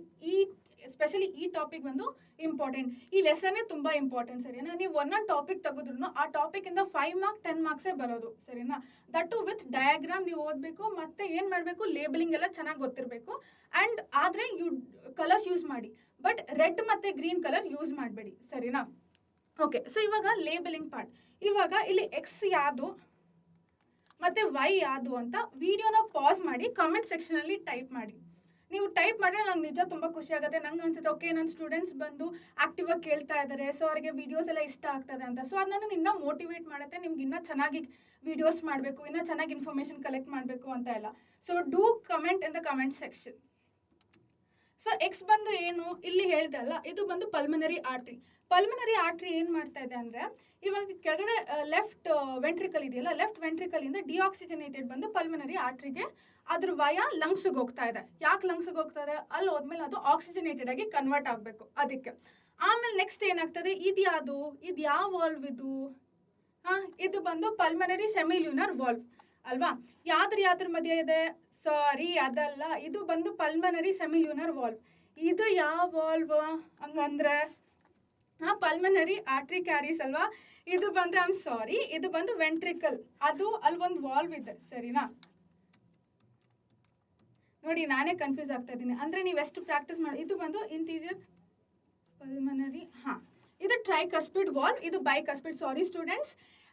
S1: ಎಸ್ಪೆಷಲಿ ಈ ಟಾಪಿಕ್ ಒಂದು ಇಂಪಾರ್ಟೆಂಟ್, ಈ ಲೆಸನ್ನೇ ತುಂಬ ಇಂಪಾರ್ಟೆಂಟ್. ಸರಿನಾ, ನೀವು ಒಂದೊಂದು ಟಾಪಿಕ್ ತೆಗೆದ್ರೂ ಆ ಟಾಪಿಕಿಂದ 5 ಮಾರ್ಕ್ಸ್ 10 ಮಾರ್ಕ್ಸೇ ಬರೋದು. ಸರಿನಾ, ದಟ್ ಟು ವಿತ್ ಡಯಾಗ್ರಾಮ್ ನೀವು ಓದಬೇಕು, ಮತ್ತು ಏನು ಮಾಡಬೇಕು, ಲೇಬಲಿಂಗ್ ಎಲ್ಲ ಚೆನ್ನಾಗಿ ಗೊತ್ತಿರಬೇಕು. ಆ್ಯಂಡ್ ಆದರೆ ಕಲರ್ಸ್ ಯೂಸ್ ಮಾಡಿ, ಬಟ್ ರೆಡ್ ಮತ್ತು ಗ್ರೀನ್ ಕಲರ್ ಯೂಸ್ ಮಾಡಬೇಡಿ. ಸರಿನಾ. ಓಕೆ, ಸೊ ಇವಾಗ ಲೇಬಲಿಂಗ್ ಪಾರ್ಟ್. ಇವಾಗ ಇಲ್ಲಿ ಎಕ್ಸ್ ಯಾವುದು ಮತ್ತು ವೈ ಯಾವುದು ಅಂತ ವಿಡಿಯೋನ ಪಾಸ್ ಮಾಡಿ ಕಾಮೆಂಟ್ ಸೆಕ್ಷನಲ್ಲಿ ಟೈಪ್ ಮಾಡಿ. ನೀವು ಟೈಪ್ ಮಾಡಿದ್ರೆ ನಂಗೆ ನಿಜ ತುಂಬ ಖುಷಿ ಆಗುತ್ತೆ. ನಂಗೆ ಅನ್ಸುತ್ತೆ, ಓಕೆ ನನ್ನ ಸ್ಟೂಡೆಂಟ್ಸ್ ಬಂದು ಆ್ಯಕ್ಟಿವಾಗಿ ಕೇಳ್ತಾ ಇದ್ದಾರೆ, ಸೊ ಅವ್ರಿಗೆ ವೀಡಿಯೋಸ್ ಎಲ್ಲ ಇಷ್ಟ ಆಗ್ತದೆ ಅಂತ. ಸೊ ಅದು ನನ್ನ ಇನ್ನೂ ಮೋಟಿವೇಟ್ ಮಾಡುತ್ತೆ, ನಿಮ್ಗೆ ಇನ್ನೂ ಚೆನ್ನಾಗಿ ವೀಡಿಯೋಸ್ ಮಾಡಬೇಕು, ಇನ್ನೂ ಚೆನ್ನಾಗಿ ಇನ್ಫಾರ್ಮೇಷನ್ ಕಲೆಕ್ಟ್ ಮಾಡಬೇಕು ಅಂತ ಎಲ್ಲ. So do comment in the comment section. So X ಬಂದು ಏನು ಇಲ್ಲಿ ಹೇಳ್ದೆ ಅಲ್ಲ, ಇದು ಬಂದು ಪಲ್ಮನರಿ ಆರ್ಟ್ರಿ. ಪಲ್ಮನರಿ ಆರ್ಟ್ರಿ ಏನು ಮಾಡ್ತಾ ಇದೆ ಅಂದರೆ, ಇವಾಗ ಕೆಳಗಡೆ ಲೆಫ್ಟ್ ವೆಂಟ್ರಿಕಲ್ ಇದೆಯಲ್ಲ, ಲೆಫ್ಟ್ ವೆಂಟ್ರಿಕಲಿಂದ ಡಿಆಕ್ಸಿಜನೇಟೆಡ್ ಬಂದು ಪಲ್ಮನರಿ ಆರ್ಟ್ರಿಗೆ ಅದ್ರ ವಯ ಲಂಗ್ಸ್ಗೆ ಹೋಗ್ತಾ ಇದೆ. ಯಾಕೆ ಲಂಗ್ಸ್ಗೆ ಹೋಗ್ತಾ ಇದೆ, ಅಲ್ಲಿ ಹೋದ್ಮೇಲೆ ಅದು ಆಕ್ಸಿಜನೇಟೆಡ್ ಆಗಿ ಕನ್ವರ್ಟ್ ಆಗಬೇಕು ಅದಕ್ಕೆ. ಆಮೇಲೆ ನೆಕ್ಸ್ಟ್ ಏನಾಗ್ತದೆ, ಇದು ಯಾವ ವಾಲ್ವ್ ಇದು, ಇದು ಬಂದು ಪಲ್ಮನರಿ ಸೆಮಿಲ್ಯೂನರ್ ವಾಲ್ವ್ ಅಲ್ವಾ. ಯಾವ್ದ್ರ ಮಧ್ಯೆ ಇದೆ, ಸಾರಿ ಅದಲ್ಲ, ಇದು ಬಂದು ಪಲ್ಮನರಿ ಸೆಮಿಲ್ಯೂನರ್ ವಾಲ್ವ್. ಇದು ಯಾವ ವಾಲ್ವ್ ಹಂಗಂದ್ರೆ ಪಲ್ಮನರಿ ಆರ್ಟ್ರಿ ಕ್ಯಾರೀಸ್ ಅಲ್ವಾ. ಇದು ಬಂದು ಇದು ಬಂದು ವೆಂಟ್ರಿಕಲ್, ಅದು ಅಲ್ಲಿ ಒಂದು ವಾಲ್ವ್ ಇದೆ. ಸರಿನಾ, ನೋಡಿ ನಾನೇ ಕನ್ಫ್ಯೂಸ್ ಆಗ್ತಾ ಇದ್ದೀನಿ. ಅಂದರೆ ನೀವೆಷ್ಟು ಪ್ರಾಕ್ಟೀಸ್ ಮಾಡಿ, ಇದು ಬಂದು ಇಂಟೀರಿಯರ್ ಪಲ್ಮನರಿ, ಇದು ಟ್ರೈಕಸ್ಪಿಡ್ ವಾಲ್ವ್, ಇದು ಬೈಕಸ್ಪಿಡ್. ಸಾರಿ ಸ್ಟೂಡೆಂಟ್ಸ್.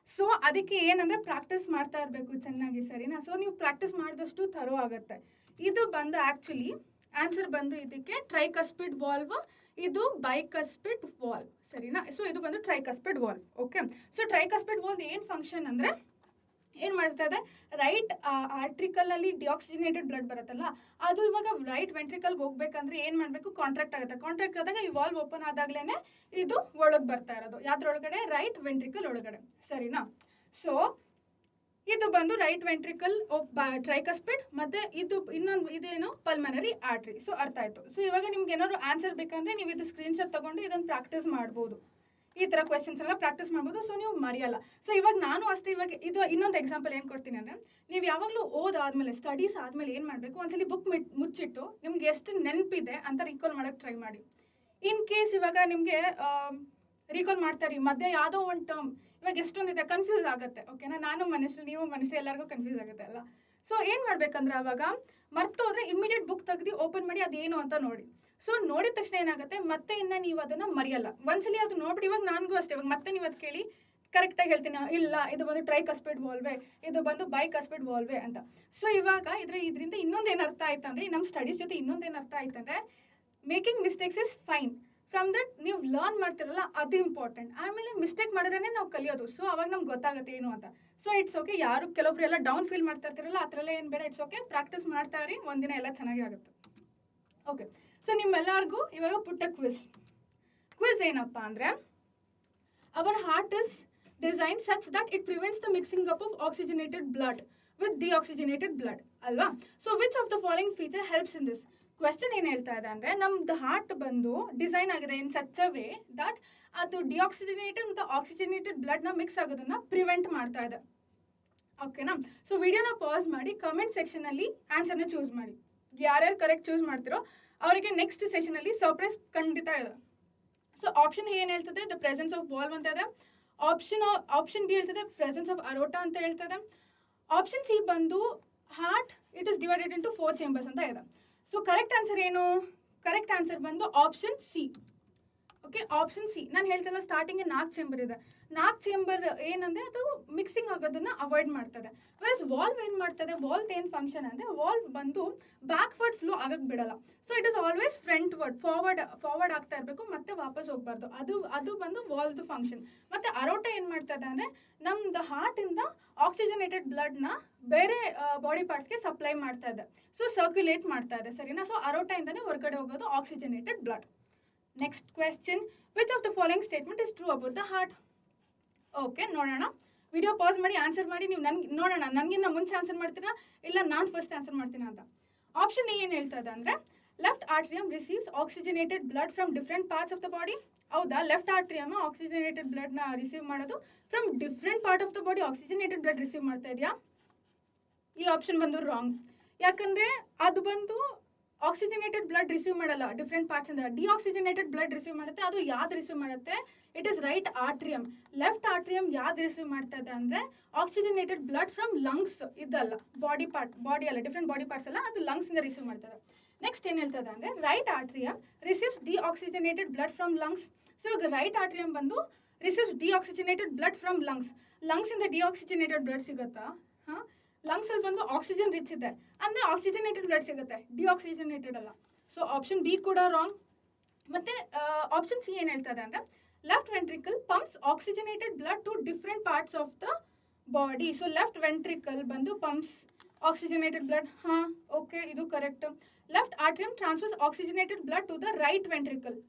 S1: ಸೊ ಅದಕ್ಕೆ ಏನಂದರೆ ಪ್ರಾಕ್ಟೀಸ್ ಮಾಡ್ತಾ ಇರಬೇಕು ಚೆನ್ನಾಗಿ. ಸರಿನಾ. ಸೊ ನೀವು ಪ್ರಾಕ್ಟೀಸ್ ಮಾಡಿದಷ್ಟು ಥರೋ ಆಗುತ್ತೆ. ಇದು ಬಂದು ಆ್ಯಕ್ಚುಲಿ ಆನ್ಸರ್ ಬಂದು ಇದಕ್ಕೆ ಟ್ರೈಕಸ್ಪಿಡ್ ವಾಲ್ವ್, ಇದು ಬೈಕಸ್ಪಿಡ್ ವಾಲ್ವ್. ಸರಿನಾ. ಸೊ ಇದು ಬಂದು ಟ್ರೈಕಸ್ಪಿಡ್ ವಾಲ್ವ್. ಓಕೆ, ಸೊ ಟ್ರೈಕಸ್ಪಿಡ್ ವಾಲ್ವ್ ಏನು ಫಂಕ್ಷನ್ ಅಂದರೆ, ಏನು ಮಾಡ್ತಾ ಇದೆ, ರೈಟ್ ಆರ್ಟ್ರಿಕಲಲ್ಲಿ ಡಿಆಕ್ಸಿಜನೇಟೆಡ್ ಬ್ಲಡ್ ಬರುತ್ತಲ್ಲ, ಅದು ಇವಾಗ ರೈಟ್ ವೆಂಟ್ರಿಕಲ್ಗೆ ಹೋಗ್ಬೇಕಂದ್ರೆ ಏನು ಮಾಡಬೇಕು, ಕಾಂಟ್ರಾಕ್ಟ್ ಆಗುತ್ತೆ. ಕಾಂಟ್ರಾಕ್ಟ್ ಆದಾಗ ಈ ವಾಲ್ವ್ ಓಪನ್ ಆದಾಗಲೇ ಇದು ಒಳಗೆ ಬರ್ತಾ ಇರೋದು. ಯಾವ್ದ್ರೊಳಗಡೆ, ರೈಟ್ ವೆಂಟ್ರಿಕಲ್ ಒಳಗಡೆ. ಸರಿನಾ. ಸೊ ಇದು ಬಂದು ರೈಟ್ ವೆಂಟ್ರಿಕಲ್ ಟ್ರೈಕಸ್ಪಿಡ್, ಮತ್ತು ಇದೇನು ಪಲ್ಮನರಿ ಆರ್ಟ್ರಿ. ಸೊ ಅರ್ಥ ಆಯಿತು. ಸೊ ಇವಾಗ ನಿಮ್ಗೆ ಏನಾದ್ರು ಆನ್ಸರ್ ಬೇಕಂದರೆ ನೀವು ಇದು ಸ್ಕ್ರೀನ್ಶಾಟ್ ತೊಗೊಂಡು ಇದನ್ನು ಪ್ರಾಕ್ಟೀಸ್ ಮಾಡ್ಬೋದು. ಈ ಥರ ಕ್ವೆಶನ್ಸ್ ಎಲ್ಲ ಪ್ರಾಕ್ಟೀಸ್ ಮಾಡ್ಬೋದು. ಸೊ ನೀವು ಮರೆಯಲ್ಲ. ಸೊ ಇವಾಗ ನಾನು ಅಷ್ಟೇ, ಇವಾಗ ಇದು ಇನ್ನೊಂದು ಎಕ್ಸಾಂಪಲ್ ಏನು ಕೊಡ್ತೀನಿ ಅಂದರೆ, ನೀವು ಯಾವಾಗಲೂ ಓದಾದ್ಮೇಲೆ ಸ್ಟಡೀಸ್ ಆದಮೇಲೆ ಏನು ಮಾಡಬೇಕು, ಒಂದ್ಸಲಿ ಬುಕ್ ಮುಚ್ಚಿಟ್ಟು ನಿಮ್ಗೆ ಎಷ್ಟು ನೆನಪಿದೆ ಅಂತ ರೀಕಾಲ್ ಮಾಡೋಕ್ಕೆ ಟ್ರೈ ಮಾಡಿ. ಇನ್ ಕೇಸ್ ಇವಾಗ ನಿಮಗೆ ರೀಕಾಲ್ ಮಾಡ್ತಾರೆ ಮಧ್ಯೆ ಯಾವುದೋ ಒಂದು ಟರ್ಮ್ ಇವಾಗ ಎಷ್ಟೊಂದಿದೆ, ಕನ್ಫ್ಯೂಸ್ ಆಗುತ್ತೆ. ಓಕೆನಾ, ನಾನು ಮನುಷ್ಯರು, ನೀವು ಮನುಷ್ಯರು, ಎಲ್ಲರಿಗೂ ಕನ್ಫ್ಯೂಸ್ ಆಗುತ್ತೆ ಅಲ್ಲ. ಸೊ ಏನು ಮಾಡಬೇಕಂದ್ರೆ ಅವಾಗ ಮರ್ತೋದ್ರೆ ಇಮಿಡಿಯೇಟ್ ಬುಕ್ ತೆಗೆದು ಓಪನ್ ಮಾಡಿ ಅದೇನು ಅಂತ ನೋಡಿ. ಸೊ ನೋಡಿದ ತಕ್ಷಣ ಏನಾಗುತ್ತೆ, ಮತ್ತೆ ಇನ್ನು ನೀವು ಅದನ್ನು ಮರೆಯಲ್ಲ. ಒಂದ್ಸಲಿ ಅದು ನೋಡ್ಬಿಟ್ಟು, ಇವಾಗ ನನಗೂ ಅಷ್ಟೇ, ಇವಾಗ ಮತ್ತೆ ನೀವು ಅದು ಕೇಳಿ ಕರೆಕ್ಟಾಗಿ ಹೇಳ್ತೀನಿ, ಇಲ್ಲ ಇದು ಬಂದು ಟ್ರೈಕಸ್ಪಿಡ್ ವಾಲ್ವೆ, ಇದು ಬಂದು ಬೈಕಸ್ಪಿಡ್ ವಾಲ್ವೆ ಅಂತ. ಸೊ ಇವಾಗ ಇದರಿಂದ ಇನ್ನೊಂದೇನು ಅರ್ಥ ಆಯ್ತು ಅಂದರೆ, ನಮ್ಮ ಸ್ಟಡೀಸ್ ಜೊತೆ ಇನ್ನೊಂದೇನು ಅರ್ಥ ಆಯ್ತು ಅಂದರೆ, making mistakes is fine. From that ನೀವು ಲರ್ನ್ ಮಾಡ್ತಿರಲ್ಲ ಅದು ಇಂಪಾರ್ಟೆಂಟ್. ಆಮೇಲೆ ಮಿಸ್ಟೇಕ್ ಮಾಡಿದ್ರೇ ನಾವು ಕಲಿಯೋದು. ಸೊ ಅವಾಗ ನಮ್ಗೆ ಗೊತ್ತಾಗುತ್ತೆ ಏನು ಅಂತ. So it's okay. ಯಾರು ಕೆಲವೊಬ್ರು ಎಲ್ಲ ಡೌನ್ ಫೀಲ್ ಮಾಡ್ತಾ ಇರ್ತಿರಲ್ಲ, ಆ ಥರ ಎಲ್ಲ ಏನು ಬೇಡ. ಇಟ್ಸ್ ಓಕೆ, ಪ್ರಾಕ್ಟೀಸ್ ಮಾಡ್ತಾ ಇರಿ, ಒಂದಿನ ಎಲ್ಲ ಚೆನ್ನಾಗಿ ಆಗುತ್ತೆ. ಓಕೆ, ಸೊ ನಿಮ್ಮೆಲ್ಲರಿಗೂ ಇವಾಗ ಪುಟ್ಟ ಕ್ವಿಜ್ ಏನಪ್ಪ ಅಂದರೆ, our heart is design such that it prevents the mixing up of oxygenated blood with deoxygenated blood ಅಲ್ವಾ. So which of the following feature helps in this? Question ಏನು ಹೇಳ್ತಾ ಇದೆ ಅಂದರೆ, ನಮ್ದು ಹಾರ್ಟ್ ಬಂದು ಡಿಸೈನ್ ಆಗಿದೆ in such a way that ಅದು deoxygenated ಮತ್ತು ಆಕ್ಸಿಜನೇಟೆಡ್ ಬ್ಲಡ್ನ ಮಿಕ್ಸ್ ಆಗೋದನ್ನು ಪ್ರಿವೆಂಟ್ ಮಾಡ್ತಾ ಇದೆ. ಓಕೆನಾ. ಸೊ ವಿಡಿಯೋನ ಪಾಸ್ ಮಾಡಿ ಕಮೆಂಟ್ ಸೆಕ್ಷನಲ್ಲಿ ಆನ್ಸರ್ನ ಚೂಸ್ ಮಾಡಿ. ಯಾರ್ಯಾರು ಕರೆಕ್ಟ್ ಚೂಸ್ ಮಾಡ್ತಿರೋ ಅವರಿಗೆ ನೆಕ್ಸ್ಟ್ ಸೆಷನಲ್ಲಿ ಸರ್ಪ್ರೈಸ್ ಖಂಡಿತ ಇದೆ. ಸೊ ಆಪ್ಷನ್ ಏನು ಹೇಳ್ತದೆ, ದ ಪ್ರೆಸೆನ್ಸ್ ಆಫ್ ವಾಲ್ವ್ ಅಂತ ಇದೆ. ಆಪ್ಷನ್ ಬಿ ಹೇಳ್ತದೆ ಪ್ರೆಸೆನ್ಸ್ ಆಫ್ ಅರೋಟಾ ಅಂತ ಹೇಳ್ತದೆ. ಆಪ್ಷನ್ ಸಿ ಬಂದು heart it is divided into 4 chambers ಅಂತ ಇದೆ. ಸೊ ಕರೆಕ್ಟ್ ಆನ್ಸರ್ ಏನು? ಕರೆಕ್ಟ್ ಆನ್ಸರ್ ಬಂದು option C. Okay, option C. ನಾನು ಹೇಳ್ತಲ್ಲ ಸ್ಟಾರ್ಟಿಂಗ್ಗೆ 4 ಚೇಂಬರ್ ಇದೆ. 4 ಚೇಂಬರ್ ಏನಂದರೆ ಅದು ಮಿಕ್ಸಿಂಗ್ ಆಗೋದನ್ನು ಅವಾಯ್ಡ್ ಮಾಡ್ತದೆ. ವೆರಸ್ ವಾಲ್ವ್ ಏನು ಮಾಡ್ತದೆ, ವಾಲ್ವ್ ಏನು ಫಂಕ್ಷನ್ ಅಂದರೆ, ವಾಲ್ವ್ ಬಂದು ಬ್ಯಾಕ್ವರ್ಡ್ ಫ್ಲೋ ಆಗಕ್ಕೆ ಬಿಡಲ್ಲ. So it is always frontward, forward ಆಗ್ತಾ ಇರಬೇಕು, ಮತ್ತೆ ವಾಪಸ್ ಹೋಗಬಾರ್ದು. ಅದು ಬಂದು ವಾಲ್ವ್ದು ಫಂಕ್ಷನ್. ಮತ್ತು ಅರೋಟ ಏನು ಮಾಡ್ತದೆ ಅಂದರೆ, ನಮ್ಮದು ಹಾರ್ಟಿಂದ ಆಕ್ಸಿಜನೇಟೆಡ್ ಬ್ಲಡ್ನ ಬೇರೆ ಬಾಡಿ ಪಾರ್ಟ್ಸ್ಗೆ ಸಪ್ಲೈ ಮಾಡ್ತಾ ಇದೆ. ಸೊ ಸರ್ಕ್ಯುಲೇಟ್ ಮಾಡ್ತಾ ಇದೆ, ಸರಿನಾ. ಸೊ ಅರೋಟಯಿಂದನೇ ಹೊರಗಡೆ ಹೋಗೋದು oxygenated blood. Next question, which of the following statement is true about the heart? Okay, ನೋಡೋಣ. ವಿಡಿಯೋ ಪಾಸ್ ಮಾಡಿ ಆನ್ಸರ್ ಮಾಡಿ. ನೀವು ನೋಡೋಣ ನನಗಿಂತ ಮುಂಚೆ ಆನ್ಸರ್ ಮಾಡ್ತೀರಾ ಇಲ್ಲ ನಾನು ಫಸ್ಟ್ ಆನ್ಸರ್ ಮಾಡ್ತೀರಾ ಅಂತ. ಆಪ್ಷನ್ ಎ ಏನು ಹೇಳ್ತಾ ಇದೆ ಅಂದರೆ, left atrium receives oxygenated blood from different parts of the body. ಹೌದಾ, ಲೆಫ್ಟ್ ಆರ್ಟ್ರಿಯಮ್ ಆಕ್ಸಿಜನೇಟೆಡ್ ಬ್ಲಡ್ನ ರಿಸೀವ್ ಮಾಡೋದು from different part of the body. Oxygenated blood receive ಮಾಡ್ತಾ ಇದೆಯಾ? ಈ ಆಪ್ಷನ್ ಬಂದು ರಾಂಗ್. ಯಾಕಂದರೆ ಅದು ಬಂದು ಆಕ್ಸಿಜನೇಟೆಡ್ ಬ್ಲಡ್ ರಿಸೀವ್ ಮಾಡಲ್ಲ ಡಿಫ್ರೆಂಟ್ ಪಾರ್ಟ್ಸ್ ಇಂದ. ಡಿಆಕ್ಸಿಜನೇಟೆಡ್ ಬ್ಲಡ್ ರಿಸೀವ್ ಮಾಡುತ್ತೆ. ಅದು ಯಾವ್ದು ರಿಸೀವ್ ಮಾಡುತ್ತೆ? It is right atrium. Left atrium ಯಾವ್ದು ರಿಸೀವ್ ಮಾಡ್ತಾ ಇದೆ ಅಂದರೆ, ಆಕ್ಸಿಜನೇಟೆಡ್ ಬ್ಲಡ್ ಫ್ರಮ್ ಲಂಗ್ಸ್. ಇದಲ್ಲ ಬಾಡಿ ಅಲ್ಲ, ಡಿಫ್ರೆಂಟ್ ಬಾಡಿ ಪಾರ್ಟ್ಸ್ ಅಲ್ಲ, ಅದು ಲಂಗ್ಸಿಂದ ರಿಸೀವ್ ಮಾಡ್ತದೆ. ನೆಕ್ಸ್ಟ್ ಏನು ಹೇಳ್ತದೆ ಅಂದರೆ, right atrium receives deoxygenated blood from lungs. So ಇವಾಗ ರೈಟ್ ಆರ್ಟ್ರಿಯಮ್ ಬಂದು ರಿಸೀವ್ಸ್ ಡಿಆಕ್ಸಿಜನೇಟೆಡ್ ಬ್ಲಡ್ ಫ್ರಮ್ ಲಂಗ್ಸಿಂದ ಡಿಆಕ್ಸಿಜನೇಟೆಡ್ ಬ್ಲಡ್ ಸಿಗುತ್ತಾ? ಹಾಂ, ಲಂಗ್ಸಲ್ಲಿ ಬಂದು ಆಕ್ಸಿಜನ್ ರಿಚ್ ಇದೆ ಅಂದರೆ ಆಕ್ಸಿಜನೇಟೆಡ್ ಬ್ಲಡ್ ಸಿಗುತ್ತೆ, ಡಿಆಕ್ಸಿಜನೇಟೆಡ್ ಅಲ್ಲ. ಸೊ ಆಪ್ಷನ್ ಬಿ ಕೂಡ ರಾಂಗ್. ಮತ್ತು ಆಪ್ಷನ್ ಸಿ ಏನು ಹೇಳ್ತದೆ ಅಂದರೆ, left ventricle pumps oxygenated blood to different parts of the body. So left ventricle ಬಂದು ಪಂಪ್ಸ್ ಆಕ್ಸಿಜನೇಟೆಡ್ ಬ್ಲಡ್. ಹಾಂ, ಓಕೆ, ಇದು correct. Left atrium transfers oxygenated blood to the right ventricle.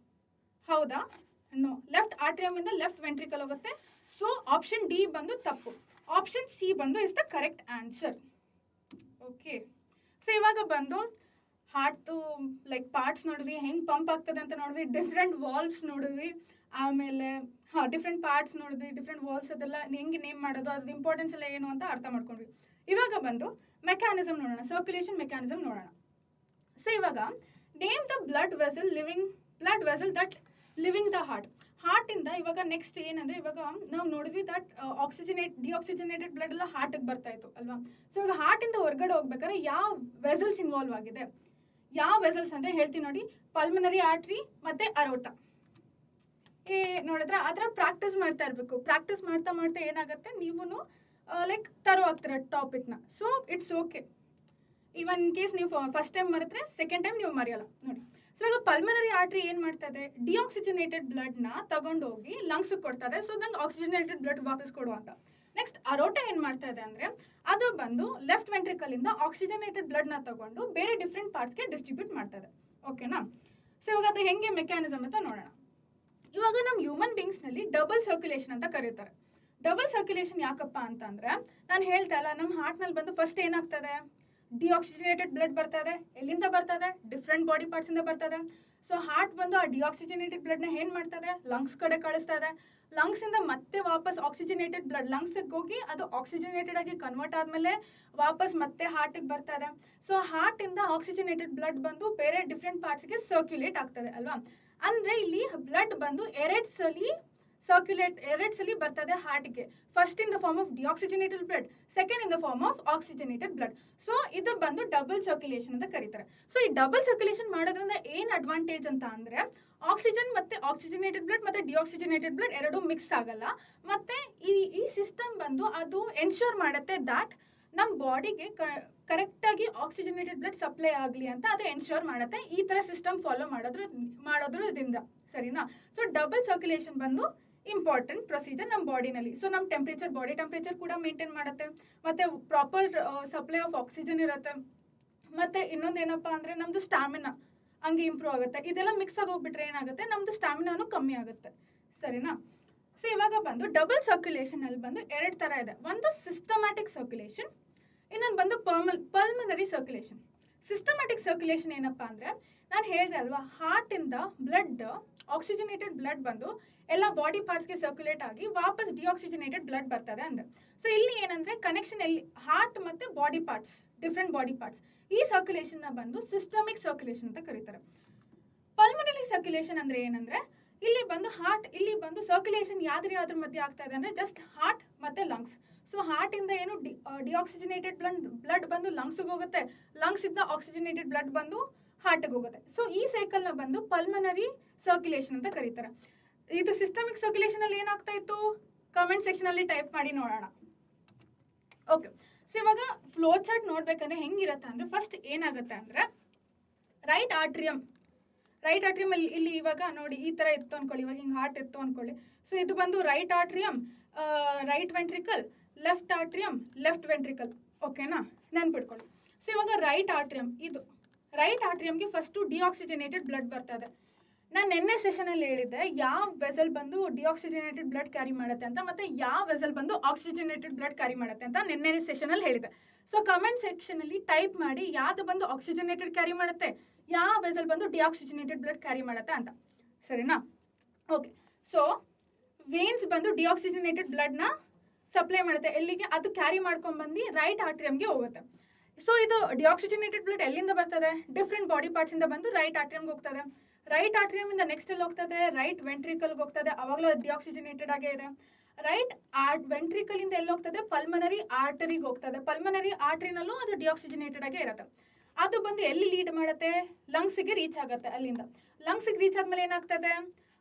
S1: ಹೌದಾ? No, left ಆರ್ಟ್ರಿಯಮಿಂದ left ventricle ಹೋಗುತ್ತೆ. So option D ಬಂದು ತಪ್ಪು. Option C ಬಂದು is the correct answer. Okay, so ಇವಾಗ ಬಂದು ಹಾರ್ಟ್ದು ಲೈಕ್ ಪಾರ್ಟ್ಸ್ ನೋಡಿದ್ವಿ, ಹೆಂಗೆ ಪಂಪ್ ಆಗ್ತದೆ ಅಂತ ನೋಡಿದ್ವಿ, ಡಿಫ್ರೆಂಟ್ ವಾಲ್ವ್ಸ್ ನೋಡಿದ್ವಿ, ಆಮೇಲೆ ಡಿಫ್ರೆಂಟ್ ಪಾರ್ಟ್ಸ್ ನೋಡಿದ್ವಿ, ಡಿಫ್ರೆಂಟ್ ವಾಲ್ವ್ಸ್ ಅದೆಲ್ಲ ಹೆಂಗೆ ನೇಮ್ ಮಾಡೋದು, ಅದ್ರ ಇಂಪಾರ್ಟೆನ್ಸ್ ಎಲ್ಲ ಏನು ಅಂತ ಅರ್ಥ ಮಾಡ್ಕೊಂಡ್ವಿ. ಇವಾಗ ಬಂದು ಮೆಕ್ಯಾನಿಸಮ್ ನೋಡೋಣ, ಸರ್ಕ್ಯುಲೇಷನ್ ಮೆಕ್ಯಾನಿಸಮ್ ನೋಡೋಣ. ಸೊ ಇವಾಗ name the blood vessel that living the ಹಾರ್ಟಿಂದ ಇವಾಗ ನೆಕ್ಸ್ಟ್ ಏನಂದರೆ, ಇವಾಗ ನಾವು ನೋಡಿದ್ವಿ ದಟ್ ಡಿಆಕ್ಸಿಜನೇಟೆಡ್ ಬ್ಲಡ್ ಎಲ್ಲ ಹಾರ್ಟಿಗೆ ಬರ್ತಾ ಇತ್ತು ಅಲ್ವಾ. ಸೊ ಇವಾಗ ಹಾರ್ಟಿಂದ ಹೊರಗಡೆ ಹೋಗ್ಬೇಕಾದ್ರೆ ಯಾವ ವೆಸಲ್ಸ್ ಇನ್ವಾಲ್ವ್ ಆಗಿದೆ? ಯಾವ ವೆಸಲ್ಸ್ ಅಂತ ಹೇಳ್ತೀನಿ ನೋಡಿ, ಪಲ್ಮನರಿ ಆರ್ಟ್ರಿ ಮತ್ತು ಅರೋಟ. ನೋಡಿದ್ರೆ ಆ ಥರ ಪ್ರಾಕ್ಟೀಸ್ ಮಾಡ್ತಾ ಇರಬೇಕು. ಪ್ರಾಕ್ಟೀಸ್ ಮಾಡ್ತಾ ಏನಾಗುತ್ತೆ, ನೀವು ಲೈಕ್ ತರೋ ಆಗ್ತೀರ ಟಾಪಿಕ್ನ. So it's okay. Even in case ನೀವು ಫಸ್ಟ್ ಟೈಮ್ ಮರೆತ್ರೆ ಸೆಕೆಂಡ್ ಟೈಮ್ ನೀವು ಮರೆಯಲ್ಲ ನೋಡಿ. ಸೊ ಇವಾಗ ಪಲ್ಮನರಿ ಆರ್ಟ್ರಿ ಏನು ಮಾಡ್ತದೆ, ಡಿಆಕ್ಸಿಜನೇಟೆಡ್ ಬ್ಲಡ್ನ ತಗೊಂಡೋಗಿ ಲಂಗ್ಸಿಗೆ ಕೊಡ್ತದೆ. ಸೊ ನಂಗೆ ಆಕ್ಸಿಜನೇಟೆಡ್ ಬ್ಲಡ್ ವಾಪಸ್ ಕೊಡುವಂತ. ನೆಕ್ಸ್ಟ್ ಅರೋಟ ಏನು ಮಾಡ್ತಾ ಇದೆ ಅಂದರೆ, ಅದು ಬಂದು ಲೆಫ್ಟ್ ವೆಂಟ್ರಿಕಲಿಂದ ಆಕ್ಸಿಜನೇಟೆಡ್ ಬ್ಲಡ್ನ ತಗೊಂಡು ಬೇರೆ ಡಿಫ್ರೆಂಟ್ ಪಾರ್ಟ್ಸ್ಗೆ ಡಿಸ್ಟ್ರಿಬ್ಯೂಟ್ ಮಾಡ್ತದೆ. ಓಕೆನಾ. ಸೊ ಇವಾಗ ಅದು ಹೆಂಗೆ ಮೆಕ್ಯಾನಿಸಮ್ ಅಂತ ನೋಡೋಣ. ಇವಾಗ ನಮ್ಮ ಹ್ಯೂಮನ್ ಬೀಯಿಂಗ್ಸ್ನಲ್ಲಿ ಡಬಲ್ ಸರ್ಕ್ಯುಲೇಷನ್ ಅಂತ ಕರೀತಾರೆ. ಡಬಲ್ ಸರ್ಕ್ಯುಲೇಷನ್ ಯಾಕಪ್ಪ ಅಂತಂದರೆ, ನಾನು ಹೇಳ್ತಾ ಇಲ್ಲ, ನಮ್ಮ ಹಾರ್ಟ್ನಲ್ಲಿ ಬಂದು ಫಸ್ಟ್ ಏನಾಗ್ತದೆ, ಡಿಆಕ್ಸಿಜನೇಟೆಡ್ ಬ್ಲಡ್ ಬರ್ತದೆ. ಎಲ್ಲಿಂದ ಬರ್ತದೆ? ಡಿಫ್ರೆಂಟ್ ಬಾಡಿ ಪಾರ್ಟ್ಸಿಂದ ಬರ್ತದೆ. ಸೊ ಹಾರ್ಟ್ ಬಂದು ಆ ಡಿಆಕ್ಸಿಜನೇಟೆಡ್ ಬ್ಲಡ್ನ ಏನು ಮಾಡ್ತದೆ, ಲಂಗ್ಸ್ ಕಡೆ ಕಳಿಸ್ತಾ ಇದೆ. ಲಂಗ್ಸಿಂದ ಮತ್ತೆ ವಾಪಸ್ ಆಕ್ಸಿಜನೇಟೆಡ್ ಬ್ಲಡ್ ಲಂಗ್ಸಿಗೆ ಹೋಗಿ ಅದು ಆಕ್ಸಿಜನೇಟೆಡ್ ಆಗಿ ಕನ್ವರ್ಟ್ ಆದಮೇಲೆ ವಾಪಸ್ ಮತ್ತೆ ಹಾರ್ಟಿಗೆ ಬರ್ತಾ ಇದೆ. ಸೊ ಹಾರ್ಟಿಂದ ಆಕ್ಸಿಜನೇಟೆಡ್ ಬ್ಲಡ್ ಬಂದು ಬೇರೆ ಡಿಫ್ರೆಂಟ್ ಪಾರ್ಟ್ಸ್ಗೆ ಸರ್ಕ್ಯುಲೇಟ್ ಆಗ್ತದೆ ಅಲ್ವಾ. ಅಂದರೆ ಇಲ್ಲಿ ಬ್ಲಡ್ ಬಂದು ಎರಡು ಸಲ ಬರ್ತದೆ ಹಾರ್ಟ್ಗೆ. First in the form of deoxygenated blood, second in the form of oxygenated blood. So ಇದು ಬಂದು ಡಬಲ್ ಸರ್ಕ್ಯುಲೇಷನ್ ಅಂತ ಕರೀತಾರೆ. ಸೊ ಈ ಡಬಲ್ ಸರ್ಕ್ಯುಲೇಷನ್ ಮಾಡೋದ್ರಿಂದ ಏನು ಅಡ್ವಾಂಟೇಜ್ ಅಂತ ಅಂದರೆ, ಆಕ್ಸಿಜನ್ ಮತ್ತು ಆಕ್ಸಿಜನೇಟೆಡ್ ಬ್ಲಡ್ ಮತ್ತು ಡಿಆಕ್ಸಿಜನೇಟೆಡ್ ಬ್ಲಡ್ ಎರಡೂ ಮಿಕ್ಸ್ ಆಗಲ್ಲ. ಮತ್ತು ಈ ಸಿಸ್ಟಮ್ ಬಂದು ಅದು ಎನ್ಶೋರ್ ಮಾಡುತ್ತೆ ದ್ಯಾಟ್ ನಮ್ಮ ಬಾಡಿಗೆ ಕರೆಕ್ಟಾಗಿ ಆಕ್ಸಿಜನೇಟೆಡ್ ಬ್ಲಡ್ ಸಪ್ಲೈ ಆಗಲಿ ಅಂತ ಅದು ಎನ್ಶೋರ್ ಮಾಡುತ್ತೆ. ಈ ಥರ ಸಿಸ್ಟಮ್ ಫಾಲೋ ಮಾಡೋದ್ರಿಂದ ಸರಿನಾ. ಸೊ ಡಬಲ್ ಸರ್ಕ್ಯುಲೇಷನ್ ಬಂದು ಇಂಪಾರ್ಟೆಂಟ್ ಪ್ರೊಸೀಜರ್ ನಮ್ಮ ಬಾಡಿನಲ್ಲಿ. ಸೊ ನಮ್ಮ ಬಾಡಿ ಟೆಂಪ್ರೇಚರ್ ಕೂಡ ಮೇಂಟೈನ್ ಮಾಡುತ್ತೆ, ಮತ್ತು ಪ್ರಾಪರ್ ಸಪ್ಲೈ ಆಫ್ ಆಕ್ಸಿಜನ್ ಇರುತ್ತೆ. ಮತ್ತು ಇನ್ನೊಂದೇನಪ್ಪ ಅಂದರೆ ನಮ್ಮದು ಸ್ಟ್ಯಾಮಿನಾ ಹಂಗೆ ಇಂಪ್ರೂವ್ ಆಗುತ್ತೆ. ಇದೆಲ್ಲ ಮಿಕ್ಸ್ ಆಗಿ ಹೋಗ್ಬಿಟ್ರೆ ಏನಾಗುತ್ತೆ, ನಮ್ಮದು ಸ್ಟ್ಯಾಮಿನಾನು ಕಮ್ಮಿ ಆಗುತ್ತೆ ಸರಿನಾ. ಸೊ ಇವಾಗ ಬಂದು ಡಬಲ್ ಸರ್ಕ್ಯುಲೇಷನಲ್ಲಿ ಬಂದು ಎರಡು ಥರ ಇದೆ. ಒಂದು ಸಿಸ್ಟಮ್ಯಾಟಿಕ್ ಸರ್ಕ್ಯುಲೇಷನ್, ಇನ್ನೊಂದು ಬಂದು ಪಲ್ಮನರಿ ಸರ್ಕ್ಯುಲೇಷನ್. ಸಿಸ್ಟಮ್ಯಾಟಿಕ್ ಸರ್ಕ್ಯುಲೇಷನ್ ಏನಪ್ಪ ಅಂದರೆ, ನಾನು ಹೇಳಿದೆ ಅಲ್ವಾ, ಹಾರ್ಟಿಂದ ಬ್ಲಡ್ ಆಕ್ಸಿಜನೇಟೆಡ್ ಬ್ಲಡ್ ಬಂದು ಎಲ್ಲ ಬಾಡಿ ಪಾರ್ಟ್ಸ್ಗೆ ಸರ್ಕ್ಯುಲೇಟ್ ಆಗಿ ವಾಪಸ್ ಡಿಆಕ್ಸಿಜನೇಟೆಡ್ ಬ್ಲಡ್ ಬರ್ತದೆ ಅಂದರೆ. ಸೊ ಇಲ್ಲಿ ಏನಂದರೆ ಕನೆಕ್ಷನ್ ಎಲ್ಲಿ ಹಾರ್ಟ್ ಮತ್ತು body parts, different body parts, ಈ ಸರ್ಕ್ಯುಲೇಷನ್ನ ಬಂದು ಸಿಸ್ಟಮಿಕ್ ಸರ್ಕ್ಯುಲೇಷನ್ ಅಂತ ಕರೀತಾರೆ. ಪಲ್ಮನರಿ ಸರ್ಕ್ಯುಲೇಷನ್ ಅಂದರೆ ಏನಂದರೆ, ಇಲ್ಲಿ ಬಂದು ಸರ್ಕ್ಯುಲೇಷನ್ ಯಾವ್ದ್ರ ಮಧ್ಯೆ ಆಗ್ತಾ ಇದೆ ಅಂದರೆ ಜಸ್ಟ್ ಹಾರ್ಟ್ ಮತ್ತು ಲಂಗ್ಸ್. ಸೊ ಹಾರ್ಟಿಂದ ಏನು ಡಿಆಕ್ಸಿಜನೇಟೆಡ್ ಬ್ಲಡ್ ಬಂದು ಲಂಗ್ಸ್ಗೆ ಹೋಗುತ್ತೆ, ಲಂಗ್ಸಿಂದ ಆಕ್ಸಿಜನೇಟೆಡ್ ಬ್ಲಡ್ ಬಂದು ಹಾರ್ಟಿಗೆ ಹೋಗುತ್ತೆ. ಸೊ ಈ ಸೈಕಲ್ನ ಬಂದು ಪಲ್ಮನರಿ ಸರ್ಕ್ಯುಲೇಷನ್ ಅಂತ ಕರೀತಾರೆ. ಇದು ಸಿಸ್ಟಮಿಕ್ ಸರ್ಕ್ಯುಲೇಷನಲ್ಲಿ ಏನಾಗ್ತಾ ಇತ್ತು, ಕಾಮೆಂಟ್ ಸೆಕ್ಷನಲ್ಲಿ ಟೈಪ್ ಮಾಡಿ ನೋಡೋಣ. ಓಕೆ, ಸೊ ಇವಾಗ ಫ್ಲೋ ಚಾರ್ಟ್ ನೋಡ್ಬೇಕಂದ್ರೆ ಹೆಂಗಿರುತ್ತೆ ಅಂದರೆ, ಫಸ್ಟ್ ಏನಾಗುತ್ತೆ ಅಂದರೆ ರೈಟ್ ಆಟ್ರಿಯಮ್ ಇಲ್ಲಿ ಇವಾಗ ನೋಡಿ ಈ ಥರ ಇತ್ತು ಅಂದ್ಕೊಳ್ಳಿ, ಇವಾಗ ಹಿಂಗೆ ಹಾರ್ಟ್ ಇತ್ತು ಅಂದ್ಕೊಳ್ಳಿ. ಸೊ ಇದು ಬಂದು right atrium, right ventricle, left atrium, left ventricle. ಓಕೆನಾ, ನೆನ್ಪಿಟ್ಕೊಳ್ಳಿ. ಸೊ ಇವಾಗ ರೈಟ್ ಆಟ್ರಿಯಮ್ಗೆ ಫಸ್ಟು ಡಿಆಕ್ಸಿಜನೇಟೆಡ್ ಬ್ಲಡ್ ಬರ್ತದೆ. ನಾನು ನಿನ್ನೆ ಸೆಷನಲ್ಲಿ ಹೇಳಿದ್ದೆ ಯಾವ ವೆಸಲ್ ಬಂದು ಡಿಆಕ್ಸಿಜನೇಟೆಡ್ ಬ್ಲಡ್ ಕ್ಯಾರಿ ಮಾಡುತ್ತೆ ಅಂತ, ಮತ್ತು ಯಾವ ವೆಸಲ್ ಬಂದು ಆಕ್ಸಿಜನೇಟೆಡ್ ಬ್ಲಡ್ ಕ್ಯಾರಿ ಮಾಡುತ್ತೆ ಅಂತ ನಿನ್ನೆ ಸೆಷನಲ್ಲಿ ಹೇಳಿದೆ. ಸೊ ಕಮೆಂಟ್ ಸೆಕ್ಷನಲ್ಲಿ ಟೈಪ್ ಮಾಡಿ ಯಾವುದು ಬಂದು ಆಕ್ಸಿಜನೇಟೆಡ್ ಕ್ಯಾರಿ ಮಾಡುತ್ತೆ, ಯಾವ ವೆಸಲ್ ಬಂದು ಡಿಆಕ್ಸಿಜನೇಟೆಡ್ ಬ್ಲಡ್ ಕ್ಯಾರಿ ಮಾಡುತ್ತೆ ಅಂತ, ಸರಿನಾ. ಓಕೆ, ಸೊ ವೇನ್ಸ್ ಬಂದು ಡಿಆಕ್ಸಿಜನೇಟೆಡ್ ಬ್ಲಡ್ನ ಸಪ್ಲೈ ಮಾಡುತ್ತೆ ಎಲ್ಲಿಗೆ, ಅದು ಕ್ಯಾರಿ ಮಾಡ್ಕೊಂಡ್ಬಂದು ರೈಟ್ ಆಟ್ರಿಯಮ್ಗೆ ಹೋಗುತ್ತೆ. ಸೊ ಇದು ಡಿಆಕ್ಸಿಜನೇಟೆಡ್ ಬ್ಲಡ್ ಎಲ್ಲಿಂದ ಬರ್ತದೆ, ಡಿಫ್ರೆಂಟ್ ಬಾಡಿ ಪಾರ್ಟ್ಸಿಂದ ಬಂದು ರೈಟ್ ಆಟ್ರಿಯಮ್ಗೆ ಹೋಗ್ತದೆ. ರೈಟ್ ಆಟ್ರಿಯಮಿಂದ ನೆಕ್ಸ್ಟ್ ಎಲ್ಲಿ ಹೋಗ್ತದೆ, ರೈಟ್ ವೆಂಟ್ರಿಕಲ್ಗೆ ಹೋಗ್ತದೆ, ಅವಾಗಲೂ ಡಿಆಕ್ಸಿಜನೇಟೆಡ್ ಆಗೇ ಇದೆ. ರೈಟ್ ವೆಂಟ್ರಿಕಲಿಂದ ಎಲ್ಲಿ ಹೋಗ್ತದೆ, ಪಲ್ಮನರಿ ಆರ್ಟರಿಗೆ ಹೋಗ್ತದೆ. ಪಲ್ಮನರಿ ಆರ್ಟ್ರಿನಲ್ಲೂ ಅದು ಡಿಆಕ್ಸಿಜನೇಟೆಡ್ ಆಗೇ ಇರುತ್ತೆ. ಅದು ಬಂದು ಎಲ್ಲಿ ಲೀಡ್ ಮಾಡುತ್ತೆ, ಲಂಗ್ಸಿಗೆ ರೀಚ್ ಆಗುತ್ತೆ. ಅಲ್ಲಿಂದ ಲಂಗ್ಸಿಗೆ ರೀಚ್ ಆದಮೇಲೆ ಏನಾಗ್ತದೆ,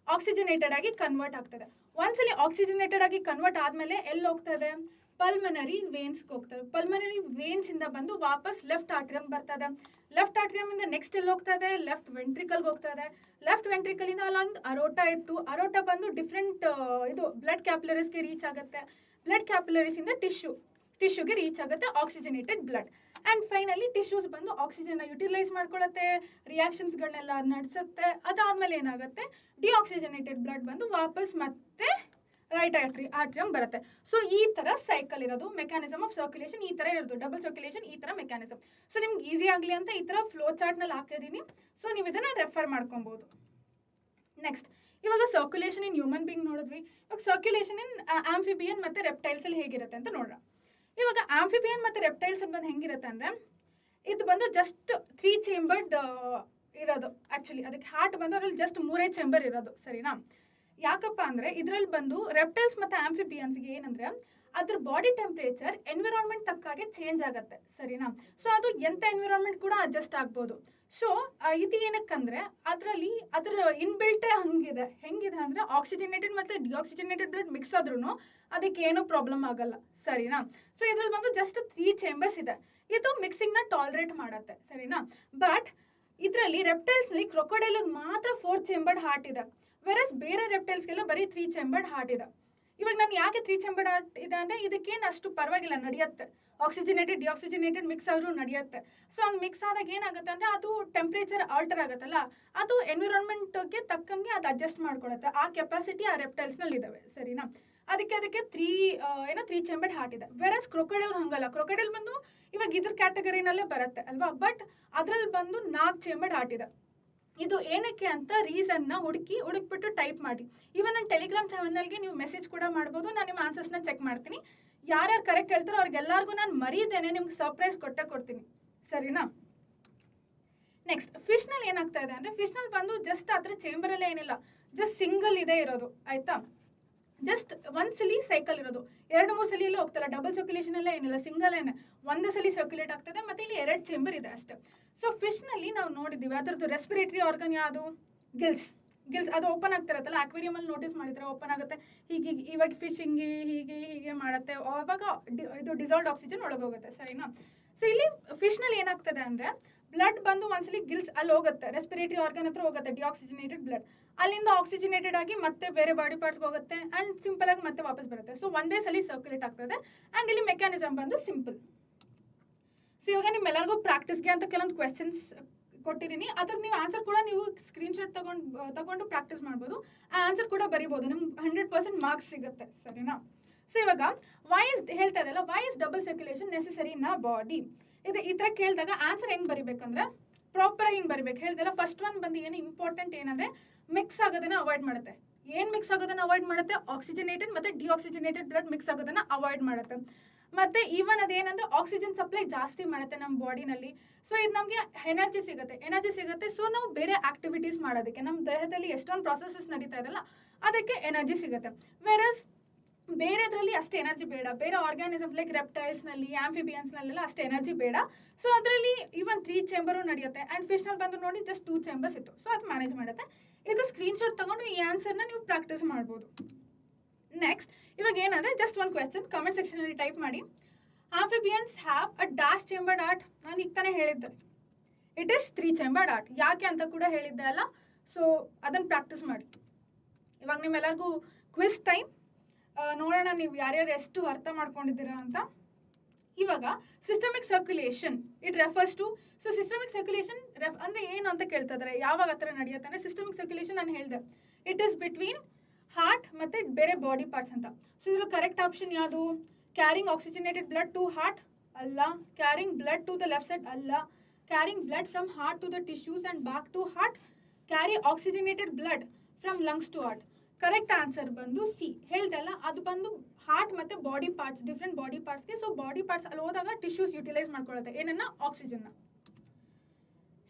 S1: ಆಕ್ಸಿಜನೇಟೆಡ್ ಆಗಿ ಕನ್ವರ್ಟ್ ಆಗ್ತದೆ. ಒಂದ್ಸಲಿ ಆಕ್ಸಿಜನೇಟೆಡ್ ಆಗಿ ಕನ್ವರ್ಟ್ ಆದಮೇಲೆ ಎಲ್ಲಿ ಹೋಗ್ತದೆ, ಪಲ್ಮನರಿ ವೇನ್ಸ್ಗೆ ಹೋಗ್ತದೆ. ಪಲ್ಮನರಿ ವೇನ್ಸಿಂದ ಬಂದು ವಾಪಸ್ ಲೆಫ್ಟ್ ಆಟ್ರಿಯಮ್ ಬರ್ತದೆ. ಲೆಫ್ಟ್ ಆಟ್ರಿಯಮಿಂದ ನೆಕ್ಸ್ಟ್ ಎಲ್ಲಿ ಹೋಗ್ತದೆ, ಲೆಫ್ಟ್ ವೆಂಟ್ರಿಕಲ್ಗೆ ಹೋಗ್ತದೆ. ಲೆಫ್ಟ್ ವೆಂಟ್ರಿಕಲಿಂದ ಅಲ್ಲೊಂದು ಅರೋಟ ಇತ್ತು, ಅರೋಟ ಬಂದು ಡಿಫ್ರೆಂಟ್ ಇದು ಬ್ಲಡ್ ಕ್ಯಾಪಿಲರೀಸ್ಗೆ ರೀಚ್ ಆಗುತ್ತೆ. ಬ್ಲಡ್ ಕ್ಯಾಪಿಲರೀಸಿಂದ ಟಿಶ್ಯೂಗೆ ರೀಚ್ ಆಗುತ್ತೆ oxygenated blood. And finally tissues ಬಂದು ಆಕ್ಸಿಜನ್ನ ಯುಟಿಲೈಸ್ ಮಾಡ್ಕೊಳ್ಳುತ್ತೆ, ರಿಯಾಕ್ಷನ್ಸ್ಗಳನ್ನೆಲ್ಲ ನಡೆಸುತ್ತೆ. ಅದಾದಮೇಲೆ ಏನಾಗುತ್ತೆ, ಡಿಆಕ್ಸಿಜನೇಟೆಡ್ ಬ್ಲಡ್ ಬಂದು ವಾಪಸ್ ಮತ್ತೆ ರೈಟ್ ಆಟ್ರಿಯಮ್ ಬರುತ್ತೆ. ಸೊ ಈ ಥರ ಸೈಕಲ್ ಇರೋದು, ಮೆಕ್ಯಾನಿಸಮ್ ಆಫ್ ಸರ್ಕ್ಯುಲೇಷನ್ ಈ ಥರ ಇರೋದು, ಡಬಲ್ ಸರ್ಕ್ಯುಲೇಷನ್ ಈ ಥರ ಮೆಕ್ಯಾನಿಸಮ್. ಸೊ ನಿಮ್ಗೆ ಈಸಿ ಆಗಲಿ ಅಂತ ಈ ಥರ ಫ್ಲೋ ಚಾರ್ಟ್ನಲ್ಲಿ ಹಾಕಿದ್ದೀನಿ. ಸೊ ನೀವು ಇದನ್ನು ರೆಫರ್ ಮಾಡ್ಕೊಬೋದು. ನೆಕ್ಸ್ಟ್ ಇವಾಗ ಸರ್ಕ್ಯುಲೇಷನ್ ಇನ್ ಹ್ಯೂಮನ್ ಬೀಯಿಂಗ್ ನೋಡಿದ್ವಿ. ಇವಾಗ ಸರ್ಕ್ಯುಲೇಷನ್ ಇನ್ ಆಂಫಿಬಿಯನ್ ಮತ್ತು ರೆಪ್ಟೈಲ್ಸಲ್ಲಿ ಹೇಗಿರುತ್ತೆ ಅಂತ ನೋಡೋಣ. ಇವಾಗ ಆಂಫಿಬಿಯನ್ ಮತ್ತು ರೆಪ್ಟೈಲ್ಸ್ ಬಂದು ಹೆಂಗಿರುತ್ತೆ ಅಂದರೆ, ಇದು ಬಂದು ಜಸ್ಟ್ 3 ಚೇಂಬರ್ಡ್ ಇರೋದು. ಆ್ಯಕ್ಚುಲಿ ಅದಕ್ಕೆ ಹಾರ್ಟ್ ಬಂದು ಅದ್ರಲ್ಲಿ ಜಸ್ಟ್ 3 ಚೇಂಬರ್ ಇರೋದು, ಸರಿನಾ. ಯಾಕಪ್ಪ ಅಂದರೆ ಇದರಲ್ಲಿ ಬಂದು ರೆಪ್ಟೈಲ್ಸ್ ಮತ್ತು ಆಂಫಿಬಿಯನ್ಸ್ಗೆ ಏನಂದರೆ ಅದ್ರ ಬಾಡಿ ಟೆಂಪ್ರೇಚರ್ ಎನ್ವಿರಾನ್ಮೆಂಟ್ ತಕ್ಕಾಗೆ ಚೇಂಜ್ ಆಗುತ್ತೆ, ಸರಿನಾ. ಸೊ ಅದು ಎಂಥ ಎನ್ವಿರಾನ್ಮೆಂಟ್ ಕೂಡ ಅಡ್ಜಸ್ಟ್ ಆಗ್ಬೋದು. ಸೊ ಇದು ಏನಕ್ಕಂದರೆ ಅದರ ಇನ್ಬಿಲ್ಟೇ ಹೆಂಗಿದೆ ಅಂದರೆ ಆಕ್ಸಿಜನೇಟೆಡ್ ಮತ್ತು ಡಿಆಕ್ಸಿಜನೇಟೆಡ್ ಬ್ಲಡ್ ಮಿಕ್ಸ್ ಆದ್ರೂ ಅದಕ್ಕೆ ಏನೂ ಪ್ರಾಬ್ಲಮ್ ಆಗಲ್ಲ, ಸರಿನಾ. ಸೊ ಇದ್ರಲ್ಲಿ ಬಂದು ಜಸ್ಟ್ 3 ಚೇಂಬರ್ಸ್ ಇದೆ. ಇದು ಮಿಕ್ಸಿಂಗ್ನ ಟಾಲರೇಟ್ ಮಾಡುತ್ತೆ, ಸರಿನಾ. ಬಟ್ ಇದರಲ್ಲಿ ರೆಪ್ಟೈಲ್ಸ್ನಲ್ಲಿ ಕ್ರೊಕೊಡೈಲಿಗೆ ಮಾತ್ರ 4 ಚೇಂಬರ್ಡ್ ಹಾರ್ಟ್ ಇದೆ, ವೆರಸ್ ಬೇರೆ ರೆಪ್ಟೈಲ್ಸ್ಗೆಲ್ಲ ಬರೀ 3 ಚೇಂಬರ್ಡ್ ಹಾರ್ಟ್ ಇದೆ. ಇವಾಗ ನಾನು ಯಾಕೆ 3 ಚೇಂಬರ್ಡ್ ಹಾರ್ಟ್ ಇದೆ ಅಂದರೆ ಇದಕ್ಕೇನು ಅಷ್ಟು ಪರವಾಗಿಲ್ಲ, ನಡೆಯುತ್ತೆ. ಆಕ್ಸಿಜನೇಟೆಡ್ ಡಿಆಕ್ಸಿಜನೇಟೆಡ್ ಮಿಕ್ಸ್ ಆದರೂ ನಡೆಯುತ್ತೆ. ಸೊ ಹಂಗೆ ಮಿಕ್ಸ್ ಆದಾಗ ಏನಾಗುತ್ತೆ ಅಂದರೆ ಅದು ಟೆಂಪ್ರೇಚರ್ ಆಲ್ಟರ್ ಆಗುತ್ತಲ್ಲ, ಅದು ಎನ್ವಿರಾನ್ಮೆಂಟ್ಗೆ ತಕ್ಕಂಗೆ ಅದು ಅಡ್ಜಸ್ಟ್ ಮಾಡ್ಕೊಳುತ್ತೆ. ಆ ಕೆಪಾಸಿಟಿ ಆ ರೆಪ್ಟೈಲ್ಸ್ನಲ್ಲಿ ಇದ್ದಾವೆ, ಸರಿನಾ. ಅದಕ್ಕೆ 3 ಚೇಂಬರ್ಡ್ ಹಾರ್ಟ್ ಇದೆ. ವೆರಸ್ ಕ್ರೊಕೊಡೈಲ್ ಹಂಗಲ್ಲ. ಕ್ರೊಕೊಡೈಲ್ ಬಂದು ಇವಾಗ ಇದ್ರ ಕ್ಯಾಟಗರಿನಲ್ಲೇ ಬರುತ್ತೆ ಅಲ್ವಾ, ಬಟ್ ಅದರಲ್ಲಿ ಬಂದು 4 ಚೇಂಬರ್ಡ್ ಹಾರ್ಟ್ ಇದೆ. ಇದು ಏನಕ್ಕೆ ಅಂತ ರೀಸನ್ನ ಹುಡುಕ್ಬಿಟ್ಟು ಟೈಪ್ ಮಾಡಿ. ಇವನ್ ನನ್ನ ಟೆಲಿಗ್ರಾಮ್ ಚಾನಲ್ಗೆ ನೀವು ಮೆಸೇಜ್ ಕೂಡ ಮಾಡ್ಬೋದು, ನಾನು ನಿಮ್ಮ ಆನ್ಸರ್ಸ್ನ ಚೆಕ್ ಮಾಡ್ತೀನಿ. ಯಾರ್ಯಾರು ಕರೆಕ್ಟ್ ಹೇಳ್ತಾರೋ ಅವ್ರಿಗೆಲ್ಲರಿಗೂ ನಾನು ಮರೀದೇನೆ ನಿಮ್ಗೆ ಸರ್ಪ್ರೈಸ್ ಕೊಡ್ತೀನಿ, ಸರಿನಾ? ನೆಕ್ಸ್ಟ್ ಫಿಶ್ನಲ್ಲಿ ಏನಾಗ್ತಾ ಇದೆ ಅಂದರೆ, ಫಿಶ್ನಲ್ಲಿ ಬಂದು ಜಸ್ಟ್ ಆ ಥರ ಚೇಂಬರಲ್ಲೇ ಏನಿಲ್ಲ, ಜಸ್ಟ್ ಸಿಂಗಲ್ ಇದೆ ಇರೋದು, ಆಯಿತಾ? ಜಸ್ಟ್ ಒಂದು ಸಲ ಸೈಕಲ್ ಇರೋದು, 2-3 ಸಲ ಎಲ್ಲ ಹೋಗ್ತಲ್ಲ, ಡಬಲ್ ಸರ್ಕ್ಯುಲೇಷನ್ ಎಲ್ಲ ಏನಿಲ್ಲ, ಸಿಂಗಲ್ ಏನೇ ಒಂದೇ ಸಲ ಸರ್ಕ್ಯುಲೇಟ್ ಆಗ್ತದೆ, ಮತ್ತು ಇಲ್ಲಿ 2 ಚೇಂಬರ್ ಇದೆ ಅಷ್ಟೇ. ಸೊ ಫಿಶ್ನಲ್ಲಿ ನಾವು ನೋಡಿದ್ದೀವಿ ಅದರದ್ದು ರೆಸ್ಪಿರೇಟರಿ ಆರ್ಗನ್ ಯಾವುದು? ಗಿಲ್ಸ್ ಅದು ಓಪನ್ ಆಗ್ತಿರತ್ತಲ್ಲ, ಅಕ್ವೇರಿಯಮಲ್ಲಿ ನೋಟಿಸ್ ಮಾಡಿದ್ರೆ ಓಪನ್ ಆಗುತ್ತೆ, ಹೀಗೆ ಇವಾಗ ಫಿಶ್ ಹೀಗೆ ಮಾಡುತ್ತೆ, ಆವಾಗ ಇದು ಡಿಸಾಲ್ವ್ಡ್ ಆಕ್ಸಿಜನ್ ಒಳಗೋಗುತ್ತೆ, ಸರಿನಾ? ಸೊ ಇಲ್ಲಿ ಫಿಶ್ನಲ್ಲಿ ಏನಾಗ್ತದೆ ಅಂದರೆ, ಬ್ಲಡ್ ಬಂದು ಒಂದ್ಸಲಿ ಗಿಲ್ಸ್ ಅಲ್ಲಿ ಹೋಗುತ್ತೆ, ರೆಸ್ಪಿರೇಟರಿ ಆರ್ಗನ್ ಹತ್ರ ಹೋಗುತ್ತೆ, ಡಿಆಕ್ಸಿಜನೇಟೆಡ್ ಬ್ಲಡ್, ಅಲ್ಲಿಂದ ಆಕ್ಸಿಜನೇಟೆಡ್ ಆಗಿ ಮತ್ತೆ ಬೇರೆ ಬಾಡಿ ಪಾರ್ಟ್ಸ್ಗೆ ಹೋಗುತ್ತೆ ಆ್ಯಂಡ್ ಸಿಂಪಲ್ ಆಗಿ ಮತ್ತೆ ವಾಪಸ್ ಬರುತ್ತೆ. ಸೊ ಒಂದೇ ಸಲ ಸರ್ಕ್ಯುಲೇಟ್ ಆಗ್ತದೆ ಆ್ಯಂಡ್ ಇಲ್ಲಿ ಮೆಕ್ಯಾನಿಸಮ್ ಬಂದು ಸಿಂಪಲ್. ಸೊ ಇವಾಗ ನಿಮ್ಮೆಲ್ಲರಿಗೂ ಪ್ರಾಕ್ಟೀಸ್ಗೆ ಅಂತ ಕೆಲವೊಂದು ಕ್ವೆಶನ್ಸ್ ಕೊಟ್ಟಿದ್ದೀನಿ, ಅದ್ರಿಗೆ ನೀವು ಆನ್ಸರ್ ಕೂಡ ನೀವು ಸ್ಕ್ರೀನ್ಶಾಟ್ ತಗೊಂಡು ಪ್ರಾಕ್ಟೀಸ್ ಮಾಡ್ಬೋದು, ಆ ಆನ್ಸರ್ ಕೂಡ ಬರಿಬೋದು, ನಿಮ್ಗೆ 100% ಮಾರ್ಕ್ಸ್ ಸಿಗುತ್ತೆ, ಸರಿನಾ? ಸೊ ಇವಾಗ ಹೇಳ್ತಾ ಇದೆಯಲ್ಲ, why is double circulation necessary in a body? ಇದು ಈ ಥರ ಕೇಳಿದಾಗ ಆನ್ಸರ್ ಹೆಂಗೆ ಬರಿಬೇಕಂದ್ರೆ ಪ್ರಾಪರಾಗಿ ಹಿಂಗೆ ಬರಿಬೇಕು. ಹೇಳ್ದಲ್ಲ, ಫಸ್ಟ್ ಒನ್ ಬಂದು ಏನು ಇಂಪಾರ್ಟೆಂಟ್ ಏನಂದರೆ ಮಿಕ್ಸ್ ಆಗೋದನ್ನು ಅವಾಯ್ಡ್ ಮಾಡುತ್ತೆ. ಏನು ಮಿಕ್ಸ್ ಆಗೋದನ್ನು ಅವಾಯ್ಡ್ ಮಾಡುತ್ತೆ? ಆಕ್ಸಿಜನೇಟೆಡ್ ಮತ್ತು ಡಿಆಕ್ಸಿಜನೇಟೆಡ್ ಬ್ಲಡ್ ಮಿಕ್ಸ್ ಆಗೋದನ್ನು ಅವಾಯ್ಡ್ ಮಾಡುತ್ತೆ. ಮತ್ತು ಈವನ್ ಅದೇನಂದರೆ ಆಕ್ಸಿಜನ್ ಸಪ್ಲೈ ಜಾಸ್ತಿ ಮಾಡುತ್ತೆ ನಮ್ಮ ಬಾಡಿನಲ್ಲಿ. ಸೊ ಇದು ನಮಗೆ ಎನರ್ಜಿ ಸಿಗುತ್ತೆ. ಸೊ ನಾವು ಬೇರೆ ಆಕ್ಟಿವಿಟೀಸ್ ಮಾಡೋದಕ್ಕೆ, ನಮ್ಮ ದೇಹದಲ್ಲಿ ಎಷ್ಟೊಂದು ಪ್ರಾಸೆಸಸ್ ನಡೀತಾ ಇದೆಯಲ್ಲ ಅದಕ್ಕೆ ಎನರ್ಜಿ ಸಿಗುತ್ತೆ. ವೆರಸ್ ಬೇರೆದ್ರಲ್ಲಿ ಅಷ್ಟು ಎನರ್ಜಿ ಬೇಡ, ಬೇರೆ ಆರ್ಗ್ಯಾನಿಸಮ್ಸ್ ಲೈಕ್ ರೆಪ್ಟೈಲ್ಸ್ನಲ್ಲಿ, ಆಂಫಿಬಿಯನ್ಸ್ನಲ್ಲೆಲ್ಲ ಅಷ್ಟು ಎನರ್ಜಿ ಬೇಡ. ಸೊ ಅದರಲ್ಲಿ ಈವನ್ 3 ಚೇಂಬರು ನಡೆಯುತ್ತೆ ಆ್ಯಂಡ್ ಫಿಶ್ನಲ್ಲಿ ಬಂದು ನೋಡಿ ಜಸ್ಟ್ 2 ಚೇಂಬರ್ಸ್ ಇತ್ತು. ಸೊ ಅದು ಮ್ಯಾನೇಜ್ ಮಾಡುತ್ತೆ. ಇದು ಸ್ಕ್ರೀನ್ಶಾಟ್ ತೊಗೊಂಡು ಈ ಆನ್ಸರ್ನ ನೀವು ಪ್ರಾಕ್ಟೀಸ್ ಮಾಡ್ಬೋದು. ನೆಕ್ಸ್ಟ್ ಇವಾಗ ಏನಂದರೆ ಜಸ್ಟ್ ಒಂದು ಕ್ವೆಶ್ಚನ್ ಕಮೆಂಟ್ ಸೆಕ್ಷನಲ್ಲಿ ಟೈಪ್ ಮಾಡಿ. Amphibians have a dash chambered heart. ನಾನು ಈಗ ತಾನೇ ಹೇಳಿದ್ದೆ, ಇಟ್ ಈಸ್ 3 ಚೇಂಬರ್ಡ್ ಹಾರ್ಟ್. ಯಾಕೆ ಅಂತ ಕೂಡ ಹೇಳಿದ್ದೆ ಅಲ್ಲ. ಸೊ ಅದನ್ನು ಪ್ರಾಕ್ಟೀಸ್ ಮಾಡಿ. ಇವಾಗ ನಿಮ್ಮೆಲ್ಲರಿಗೂ ಕ್ವಿಸ್ ಟೈಮ್. ನೋಡೋಣ ನೀವು ಯಾರ್ಯಾರು ಎಷ್ಟು ಅರ್ಥ ಮಾಡ್ಕೊಂಡಿದ್ದೀರಾ ಅಂತ. ಇವಾಗ systemic circulation it refers to. So systemic circulation ಅಂದರೆ ಏನು ಅಂತ ಕೇಳ್ತಾ ಇದ್ದಾರೆ, ಯಾವಾಗ ಆ ಥರ ನಡೆಯುತ್ತೆ ಅಂದರೆ ಸಿಸ್ಟಮಿಕ್ ಸರ್ಕ್ಯುಲೇಷನ್ ನಾನು ಹೇಳಿದೆ ಇಟ್ ಈಸ್ ಬಿಟ್ವೀನ್ ಹಾರ್ಟ್ ಮತ್ತು ಬೇರೆ ಬಾಡಿ ಪಾರ್ಟ್ಸ್ ಅಂತ. ಸೊ ಇದ್ರ ಕರೆಕ್ಟ್ ಆಪ್ಷನ್ ಯಾವುದು? Carrying oxygenated blood to heart ಅಲ್ಲ, carrying blood to the left side ಅಲ್ಲ, carrying blood from heart to the tissues and back to heart, carry oxygenated blood from lungs to heart. Correct answer ಬಂದು C. ಹೇಳ್ದಲ್ಲ, ಅದು ಬಂದು heart ಮತ್ತು body parts, different body ಪಾರ್ಟ್ಸ್ಗೆ. ಸೊ body parts ಅಲ್ಲಿ ಹೋದಾಗ ಟಿಶ್ಯೂಸ್ ಯುಟಿಲೈಸ್ ಮಾಡ್ಕೊಳ್ಳುತ್ತೆ ಏನನ್ನ? ಆಕ್ಸಿಜನ್ನ.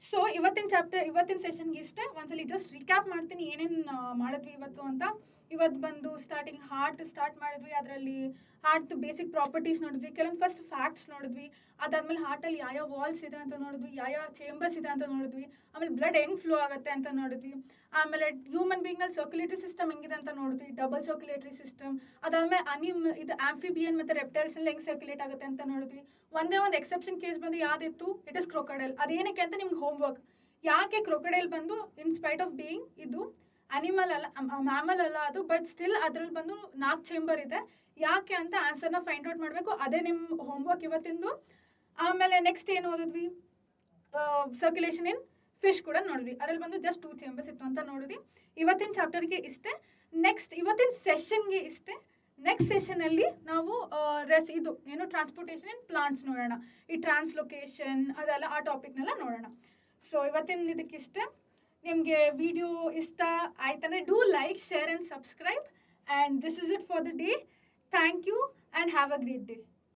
S1: ಸೊ ಇವತ್ತಿನ ಸೆಷನ್ಗೆ ಇಷ್ಟೇ. ಒಂದ್ಸಲಿ ಜಸ್ಟ್ ರಿಕ್ಯಾಪ್ ಮಾಡ್ತೀನಿ ಏನೇನು ಮಾಡಿದ್ವಿ ಇವತ್ತು ಅಂತ. ಇವತ್ತು ಬಂದು ಸ್ಟಾರ್ಟಿಂಗ್ ಹಾರ್ಟ್ ಸ್ಟಾರ್ಟ್ ಮಾಡಿದ್ವಿ, ಅದರಲ್ಲಿ ಹಾರ್ಟ್ ಬೇಸಿಕ್ ಪ್ರಾಪರ್ಟೀಸ್ ನೋಡಿದ್ವಿ, ಕೆಲವೊಂದು ಫಸ್ಟ್ ಫ್ಯಾಕ್ಟ್ಸ್ ನೋಡಿದ್ವಿ, ಅದಾದಮೇಲೆ ಹಾರ್ಟಲ್ಲಿ ಯಾವ ವಾಲ್ಸ್ ಇದೆ ಅಂತ ನೋಡಿದ್ವಿ, ಯಾವ ಚೇಂಬರ್ಸ್ ಇದೆ ಅಂತ ನೋಡಿದ್ವಿ, ಆಮೇಲೆ ಬ್ಲಡ್ ಹೆಂಗೆ ಫ್ಲೋ ಆಗುತ್ತೆ ಅಂತ ನೋಡಿದ್ವಿ, ಆಮೇಲೆ ಹ್ಯೂಮನ್ ಬೀಂಗ್ನಲ್ಲಿ ಸರ್ಕ್ಯುಲೇಟರಿ ಸಿಸ್ಟಮ್ ಹೆಂಗಿದೆ ಅಂತ ನೋಡಿದ್ವಿ, ಡಬಲ್ ಸರ್ಕ್ಯುಲೇಟರಿ ಸಿಸ್ಟಮ್, ಅದಾದಮೇಲೆ ಇದು ಆಂಫಿಬಿಯನ್ ಮತ್ತು ರೆಪ್ಟೈಲ್ಸಲ್ಲಿ ಹೆಂಗೆ ಸರ್ಕ್ಯುಲೇಟ್ ಆಗುತ್ತೆ ಅಂತ ನೋಡಿದ್ವಿ. ಒಂದೇ ಒಂದು ಎಕ್ಸೆಪ್ಷನ್ ಕೇಸ್ ಬಂದು ಯಾವುದಿತ್ತು? It is crocodile. ಅದೇನಕ್ಕೆ ಅಂತ ನಿಮ್ಗೆ ಹೋಮ್ವರ್ಕ್. ಯಾಕೆ ಕ್ರೊಕೊಡೈಲ್ ಬಂದು ಇನ್ ಸ್ಪೈಟ್ ಆಫ್ ಬೀಯಿಂಗ್ ಇದು ಅನಿಮಲ್ ಅಲ್ಲ, ಮ್ಯಾಮಲ್ ಅಲ್ಲ ಅದು, ಬಟ್ ಸ್ಟಿಲ್ ಅದ್ರಲ್ಲಿ ಬಂದು 4 ಚೇಂಬರ್ ಇದೆ, ಯಾಕೆ ಅಂತ ಆನ್ಸರ್ನ ಫೈಂಡ್ ಔಟ್ ಮಾಡಬೇಕು. ಅದೇ ನಿಮ್ಮ ಹೋಮ್ವರ್ಕ್ ಇವತ್ತಿಂದು. ಆಮೇಲೆ ನೆಕ್ಸ್ಟ್ ಏನು ಓದಿದ್ವಿ? ಸರ್ಕ್ಯುಲೇಷನ್ ಇನ್ ಫಿಶ್ ಕೂಡ ನೋಡಿದ್ವಿ, ಅದರಲ್ಲಿ ಬಂದು ಜಸ್ಟ್ 2 ಚೇಂಬರ್ಸ್ ಇತ್ತು ಅಂತ ನೋಡಿದ್ವಿ. ಇವತ್ತಿನ ಚಾಪ್ಟರ್ಗೆ ಇಷ್ಟೇ. ಇವತ್ತಿನ ಸೆಷನ್ಗೆ ಇಷ್ಟೇ. ನೆಕ್ಸ್ಟ್ ಸೆಷನಲ್ಲಿ ನಾವು ಇದು ಏನು ಟ್ರಾನ್ಸ್ಪೋರ್ಟೇಷನ್ ಇನ್ ಪ್ಲಾಂಟ್ಸ್ ನೋಡೋಣ, ಈ ಟ್ರಾನ್ಸ್ಲೊಕೇಶನ್ ಅದೆಲ್ಲ ಆ ಟಾಪಿಕ್ನೆಲ್ಲ ನೋಡೋಣ. ಸೊ ಇವತ್ತಿನ ಇದಕ್ಕಿಷ್ಟೇ. ನಿಮಗೆ ವಿಡಿಯೋ ಇಷ್ಟ ಆಯ್ತಂದರೆ do like, share and subscribe. And this is it for the day. Thank you and have a great day.